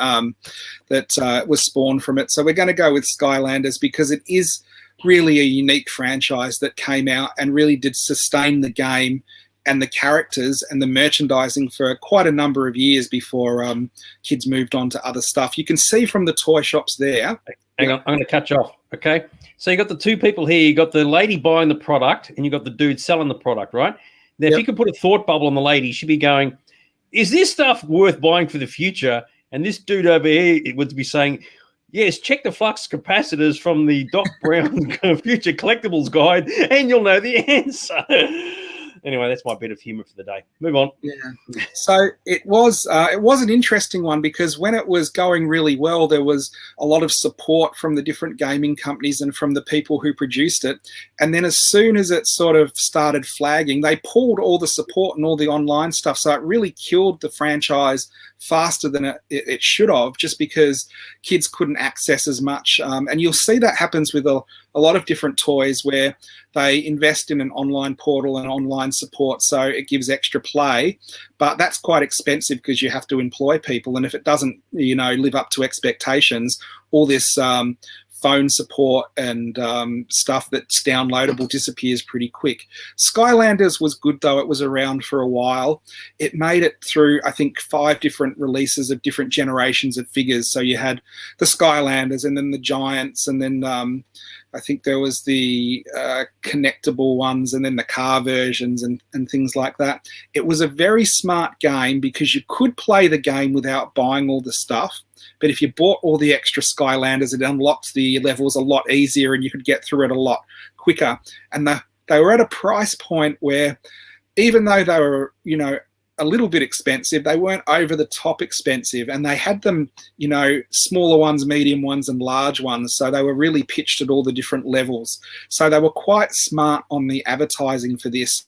Speaker 3: that was spawned from it. So we're going to go with Skylanders because it is really a unique franchise that came out and really did sustain the game and the characters and the merchandising for quite a number of years before kids moved on to other stuff. You can see from the toy shops there.
Speaker 2: Hang on, I'm going to cut you off, okay? So you got the two people here. You got the lady buying the product and you got the dude selling the product, right? Now, if you could put a thought bubble on the lady, she'd be going, is this stuff worth buying for the future? And this dude over here would be saying, yes, check the flux capacitors from the Doc Brown Future Collectibles Guide and you'll know the answer. Anyway, that's my bit of humour for the day. Move on.
Speaker 3: Yeah. So it was an interesting one because when it was going really well, there was a lot of support from the different gaming companies and from the people who produced it. And then as soon as it sort of started flagging, they pulled all the support and all the online stuff. So it really killed the franchise faster than it should have, just because kids couldn't access as much. And you'll see that happens with a lot of different toys where they invest in an online portal and online support, so it gives extra play, but that's quite expensive because you have to employ people, and if it doesn't, live up to expectations, all this phone support and stuff that's downloadable disappears pretty quick. Skylanders was good though. It was around for a while. It made it through, I think, 5 different releases of different generations of figures. So you had the Skylanders and then the Giants and then I think there was the connectable ones and then the car versions and things like that. It was a very smart game because you could play the game without buying all the stuff. But if you bought all the extra Skylanders, it unlocked the levels a lot easier and you could get through it a lot quicker. And they were at a price point where even though they were, a little bit expensive, they weren't over the top expensive, and they had them, smaller ones, medium ones, and large ones. So they were really pitched at all the different levels. So they were quite smart on the advertising for this.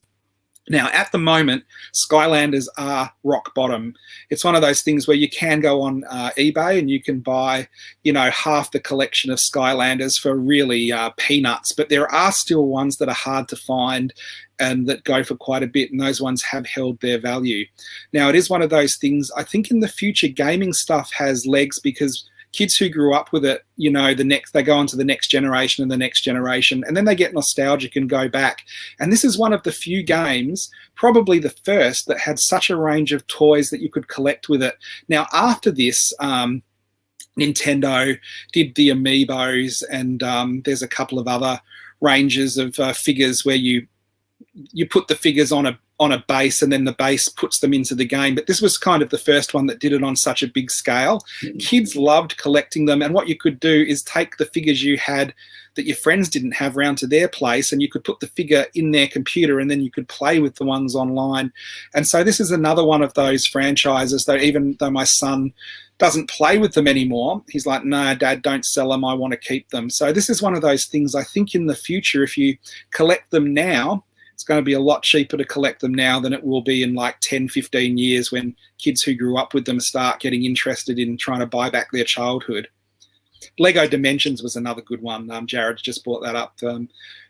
Speaker 3: Now, at the moment, Skylanders are rock bottom. It's one of those things where you can go on eBay and you can buy, half the collection of Skylanders for really peanuts. But there are still ones that are hard to find and that go for quite a bit, and those ones have held their value. Now, it is one of those things, I think in the future, gaming stuff has legs because kids who grew up with it, they go on to the next generation and the next generation, and then they get nostalgic and go back. And this is one of the few games, probably the first, that had such a range of toys that you could collect with it. Now, after this, Nintendo did the Amiibos, and there's a couple of other ranges of figures where you put the figures on a base and then the base puts them into the game. But this was kind of the first one that did it on such a big scale. Kids loved collecting them, and what you could do is take the figures you had that your friends didn't have round to their place, and you could put the figure in their computer and then you could play with the ones online. And so this is another one of those franchises that even though my son doesn't play with them anymore, he's like, no, Dad, don't sell them, I want to keep them. So this is one of those things, I think in the future, if you collect them now, it's going to be a lot cheaper to collect them now than it will be in like 10, 15 years when kids who grew up with them start getting interested in trying to buy back their childhood. Lego Dimensions was another good one. Jared just brought that up,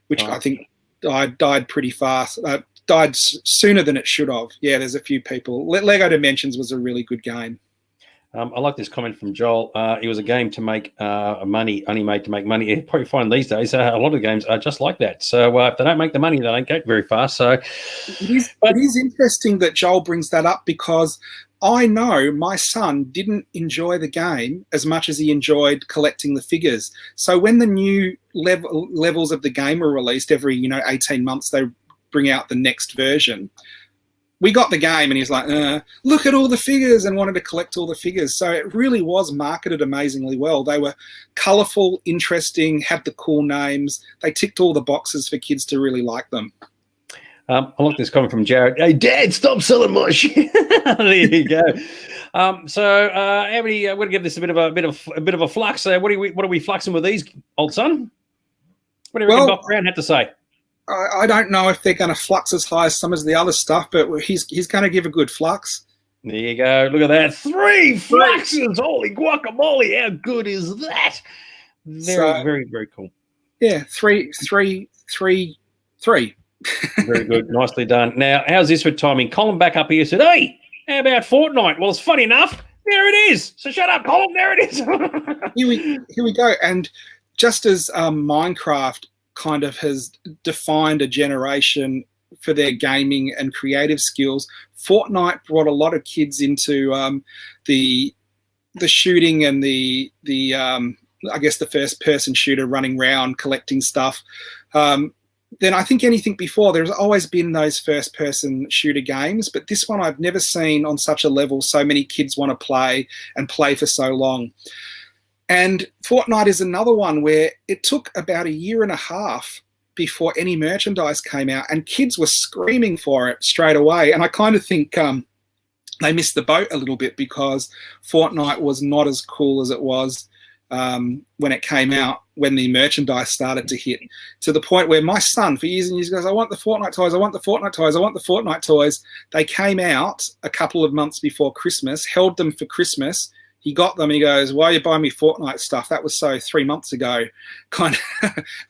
Speaker 3: which I think died pretty fast. Died sooner than it should have. Yeah, there's a few people. Lego Dimensions was a really good game.
Speaker 2: I like this comment from Joel. It was a game to make money, only made to make money. You probably find these days a lot of games are just like that. So if they don't make the money, they don't go very far. So
Speaker 3: it is interesting that Joel brings that up because I know my son didn't enjoy the game as much as he enjoyed collecting the figures. So when the new levels of the game were released every 18 months, they bring out the next version. We got the game and he's like, look at all the figures, and wanted to collect all the figures. So it really was marketed amazingly well. They were colourful, interesting, had the cool names. They ticked all the boxes for kids to really like them.
Speaker 2: I like this comment from Jared. Hey, Dad, stop selling my shit. There you go. So, Anthony, we're going to give this a bit of a flux. What are we fluxing with these, old son? What do you reckon Doc Brown had to say?
Speaker 3: I don't know if they're going to flux as high as some of the other stuff, but he's going to give a good flux.
Speaker 2: There you go. Look at that. 3 fluxes. Holy guacamole. How good is that? Very, very cool.
Speaker 3: Yeah, three.
Speaker 2: Very good. Nicely done. Now, how's this with timing? Colin back up here said, hey, how about Fortnite? Well, it's funny enough. There it is. So shut up, Colin. There it is.
Speaker 3: Here we go. And just as Minecraft kind of has defined a generation for their gaming and creative skills, Fortnite brought a lot of kids into the shooting and the I guess the first person shooter, running around collecting stuff. Then I think anything before, there's always been those first person shooter games, but this one I've never seen on such a level so many kids want to play and play for so long. And Fortnite is another one where it took about 1.5 years before any merchandise came out, and kids were screaming for it straight away. And I kind of think they missed the boat a little bit because Fortnite was not as cool as it was when it came out, when the merchandise started to hit, to the point where my son for years and years goes, I want the Fortnite toys, I want the Fortnite toys, I want the Fortnite toys. They came out a couple of months before Christmas, held them for Christmas. He got them and he goes, why are you buying me Fortnite stuff? That was so 3 months ago kind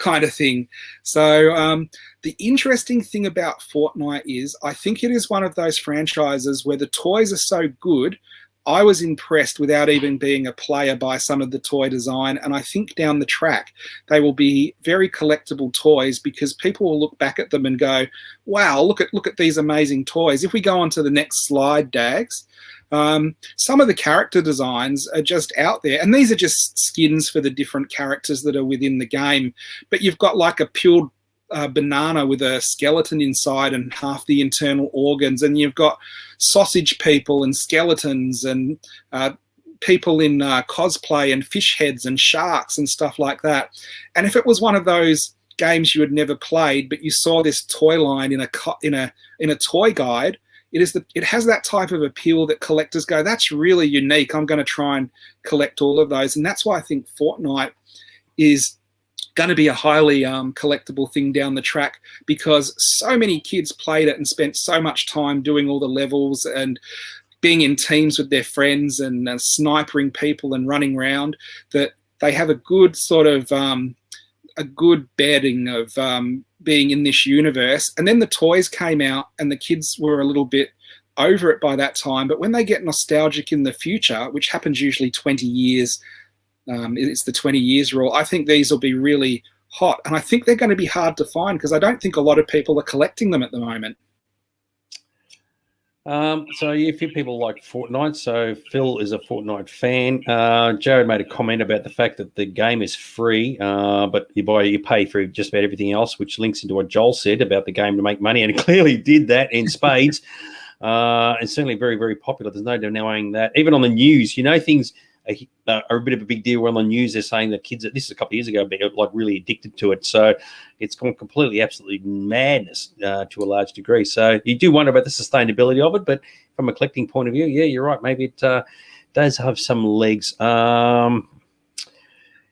Speaker 3: of thing. So the interesting thing about Fortnite is I think it is one of those franchises where the toys are so good. I was impressed without even being a player by some of the toy design. And I think down the track, they will be very collectible toys because people will look back at them and go, wow, look at these amazing toys. If we go on to the next slide, Dags, Some of the character designs are just out there, and these are just skins for the different characters that are within the game. But you've got like a peeled banana with a skeleton inside and half the internal organs, and you've got sausage people and skeletons and people in cosplay and fish heads and sharks and stuff like that. And if it was one of those games you had never played, but you saw this toy line in a toy guide, it has that type of appeal that collectors go, that's really unique. I'm going to try and collect all of those. And that's why I think Fortnite is going to be a highly collectible thing down the track, because so many kids played it and spent so much time doing all the levels and being in teams with their friends and snipering people and running around, that they have a good sort of a good bedding of being in this universe. And then the toys came out and the kids were a little bit over it by that time. But when they get nostalgic in the future, which happens usually 20 years, it's the 20 years rule, I think these will be really hot. And I think they're going to be hard to find because I don't think a lot of people are collecting them at the moment.
Speaker 2: So a few people like Fortnite. So Phil is a Fortnite fan. Jared made a comment about the fact that the game is free, but you pay for just about everything else, which links into what Joel said about the game to make money, and it clearly did that in spades. And certainly very, very popular. There's no denying that. Even on the news, things are a bit of a big deal. On the news, they're saying that kids, this is a couple of years ago, but like really addicted to it. So it's gone completely, absolutely madness to a large degree. So you do wonder about the sustainability of it, but from a collecting point of view, yeah, you're right. Maybe it does have some legs.
Speaker 3: Well,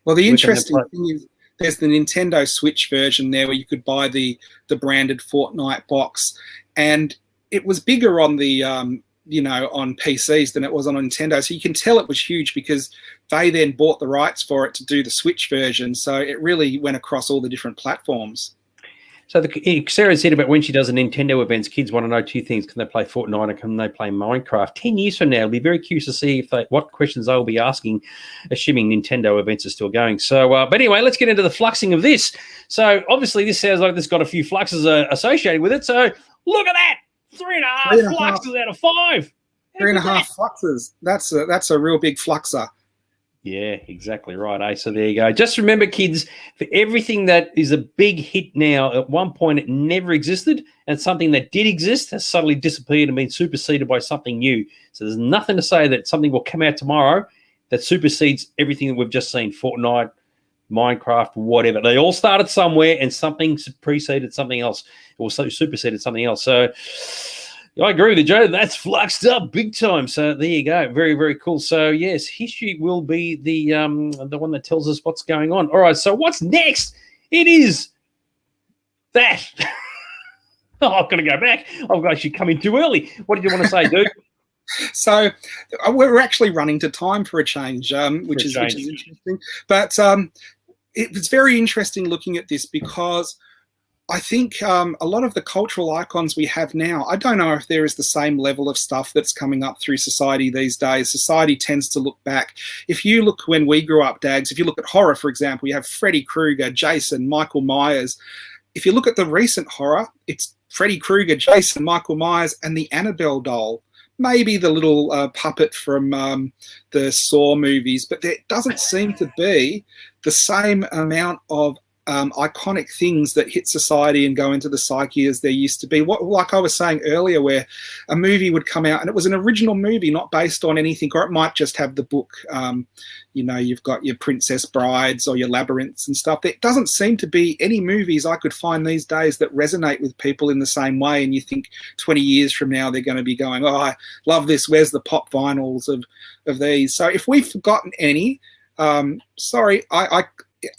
Speaker 3: the interesting thing is there's the Nintendo Switch version there where you could buy the branded Fortnite box, and it was bigger on the on PCs than it was on Nintendo. So you can tell it was huge because they then bought the rights for it to do the Switch version. So it really went across all the different platforms.
Speaker 2: So Sarah said about when she does a Nintendo events, kids want to know two things. Can they play Fortnite or can they play Minecraft? 10 years from now, I'll be very curious to see what questions they'll be asking, assuming Nintendo events are still going. So, but anyway, let's get into the fluxing of this. So obviously this sounds like this got a few fluxes associated with it. So look at that. 3.5 fluxes out of 5.
Speaker 3: 3.5 fluxes. That's a real big fluxer.
Speaker 2: Yeah, exactly right. So there you go. Just remember, kids, for everything that is a big hit now, at one point it never existed, and something that did exist has suddenly disappeared and been superseded by something new. So there's nothing to say that something will come out tomorrow that supersedes everything that we've just seen. Fortnite, Minecraft, whatever. They all started somewhere and something preceded something else or superseded something else. So I agree with you, Joe. That's fluxed up big time. So there you go. Very, very cool. So yes, history will be the one that tells us what's going on. All right. So what's next? It is that. Oh, I'm going to go back. Oh, gosh, you're coming too early. What did you want to say, dude?
Speaker 3: So we're actually running to time for a change, which is interesting. But it was very interesting looking at this because I think a lot of the cultural icons we have now, I don't know if there is the same level of stuff that's coming up through society these days. Society tends to look back. If you look when we grew up, Dags, if you look at horror, for example, you have Freddy Krueger, Jason, Michael Myers. If you look at the recent horror, it's Freddy Krueger, Jason, Michael Myers, and the Annabelle doll. Maybe the little puppet from the Saw movies, but there doesn't seem to be the same amount of iconic things that hit society and go into the psyche as there used to be. Like I was saying earlier, where a movie would come out and it was an original movie, not based on anything, or it might just have the book. You've got your Princess Brides or your Labyrinths and stuff. There doesn't seem to be any movies I could find these days that resonate with people in the same way. And you think 20 years from now, they're going to be going, oh, I love this. Where's the pop vinyls of these? So if we've forgotten any, sorry,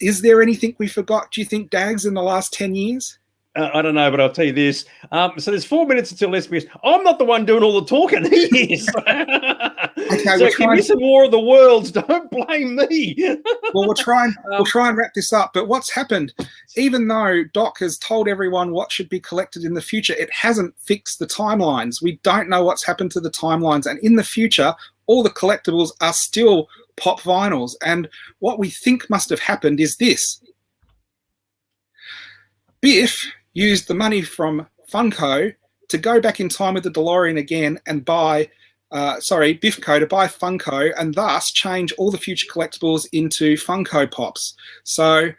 Speaker 3: is there anything we forgot, do you think, Dags, in the last 10 years?
Speaker 2: I don't know, but I'll tell you this. So there's 4 minutes until SBS. I'm not the one doing all the talking. He is.
Speaker 3: Okay,
Speaker 2: so give me some War of the Worlds. Don't blame me.
Speaker 3: Well, we'll try and wrap this up. But what's happened, even though Doc has told everyone what should be collected in the future, it hasn't fixed the timelines. We don't know what's happened to the timelines. And in the future, all the collectibles are still pop vinyls. And what we think must have happened is this. Biff used the money from Funko to go back in time with the DeLorean again and buy Bifco to buy Funko and thus change all the future collectibles into Funko Pops. So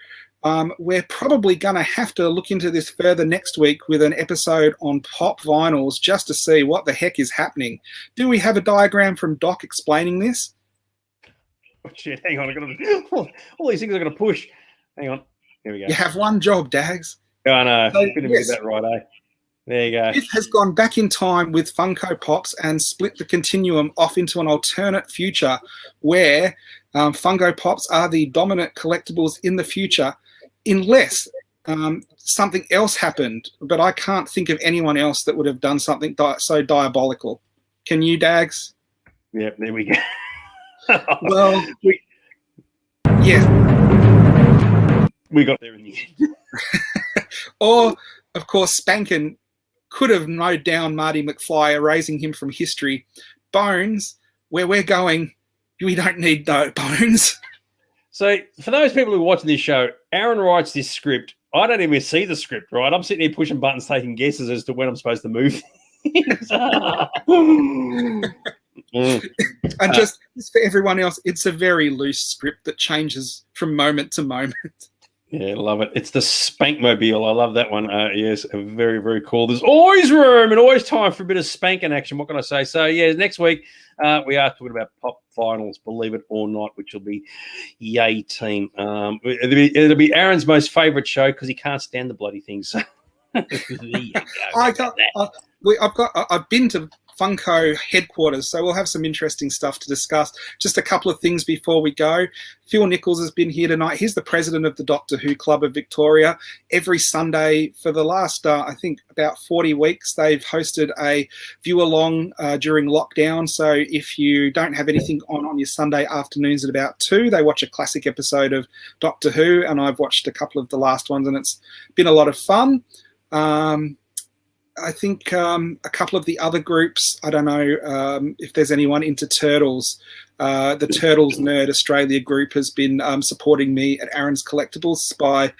Speaker 3: we're probably going to have to look into this further next week with an episode on pop vinyls just to see what the heck is happening. Do we have a diagram from Doc explaining this?
Speaker 2: Oh, shit, hang on. All these things are going to push. Hang on. Here we go.
Speaker 3: You have one job, Dags.
Speaker 2: I know.
Speaker 3: So,
Speaker 2: Couldn't even get that right, eh? There you go.
Speaker 3: Biff has gone back in time with Funko Pops and split the continuum off into an alternate future where Funko Pops are the dominant collectibles in the future, unless something else happened. But I can't think of anyone else that would have done something so diabolical. Can you, Dags?
Speaker 2: Yep, there we go.
Speaker 3: Well, yeah.
Speaker 2: We got there in the end.
Speaker 3: Or, of course, Spankin could have mowed down Marty McFly, erasing him from history. Bones, where we're going, we don't need no bones.
Speaker 2: So for those people who are watching this show, Aaron writes this script. I don't even see the script, right? I'm sitting here pushing buttons, taking guesses as to when I'm supposed to move things.
Speaker 3: And just for everyone else, it's a very loose script that changes from moment to moment.
Speaker 2: Yeah, love it. It's the Spankmobile. I love that one. Yes, very, very cool. There's always room and always time for a bit of spanking action. What can I say? So, yeah, next week we are talking about pop finals, believe it or not, which will be Yay Team. It'll be Aaron's most favourite show because he can't stand the bloody things. I've been to Funko headquarters, so we'll have some interesting stuff to discuss. Just a couple of things before we go. Phil Nichols has been here tonight. He's the president of the Doctor Who Club of Victoria. Every Sunday for the last, I think, about 40 weeks, they've hosted a view-along during lockdown. So if you don't have anything on your Sunday afternoons at about 2, they watch a classic episode of Doctor Who, and I've watched a couple of the last ones, and it's been a lot of fun. I think a couple of the other groups, I don't know if there's anyone into Turtles. The Turtles Nerd Australia group has been supporting me at Aaron's Collectibles by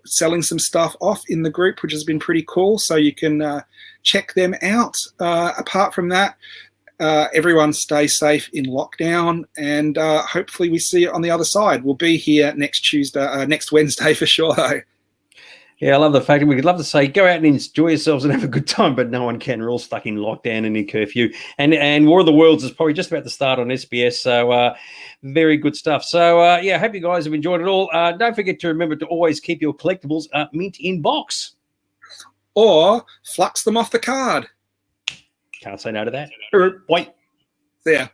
Speaker 2: selling some stuff off in the group, which has been pretty cool. So you can check them out. Apart from that, everyone stay safe in lockdown, and hopefully we see you on the other side. We'll be here next Wednesday for sure, though. Yeah, I love the fact that we could love to say go out and enjoy yourselves and have a good time, but no one can. We're all stuck in lockdown and in curfew. And War of the Worlds is probably just about to start on SBS, so very good stuff. So, yeah, I hope you guys have enjoyed it all. Don't forget to remember to always keep your collectibles mint in box.
Speaker 3: Or flux them off the card.
Speaker 2: Can't say no to that. Wait.
Speaker 3: See ya.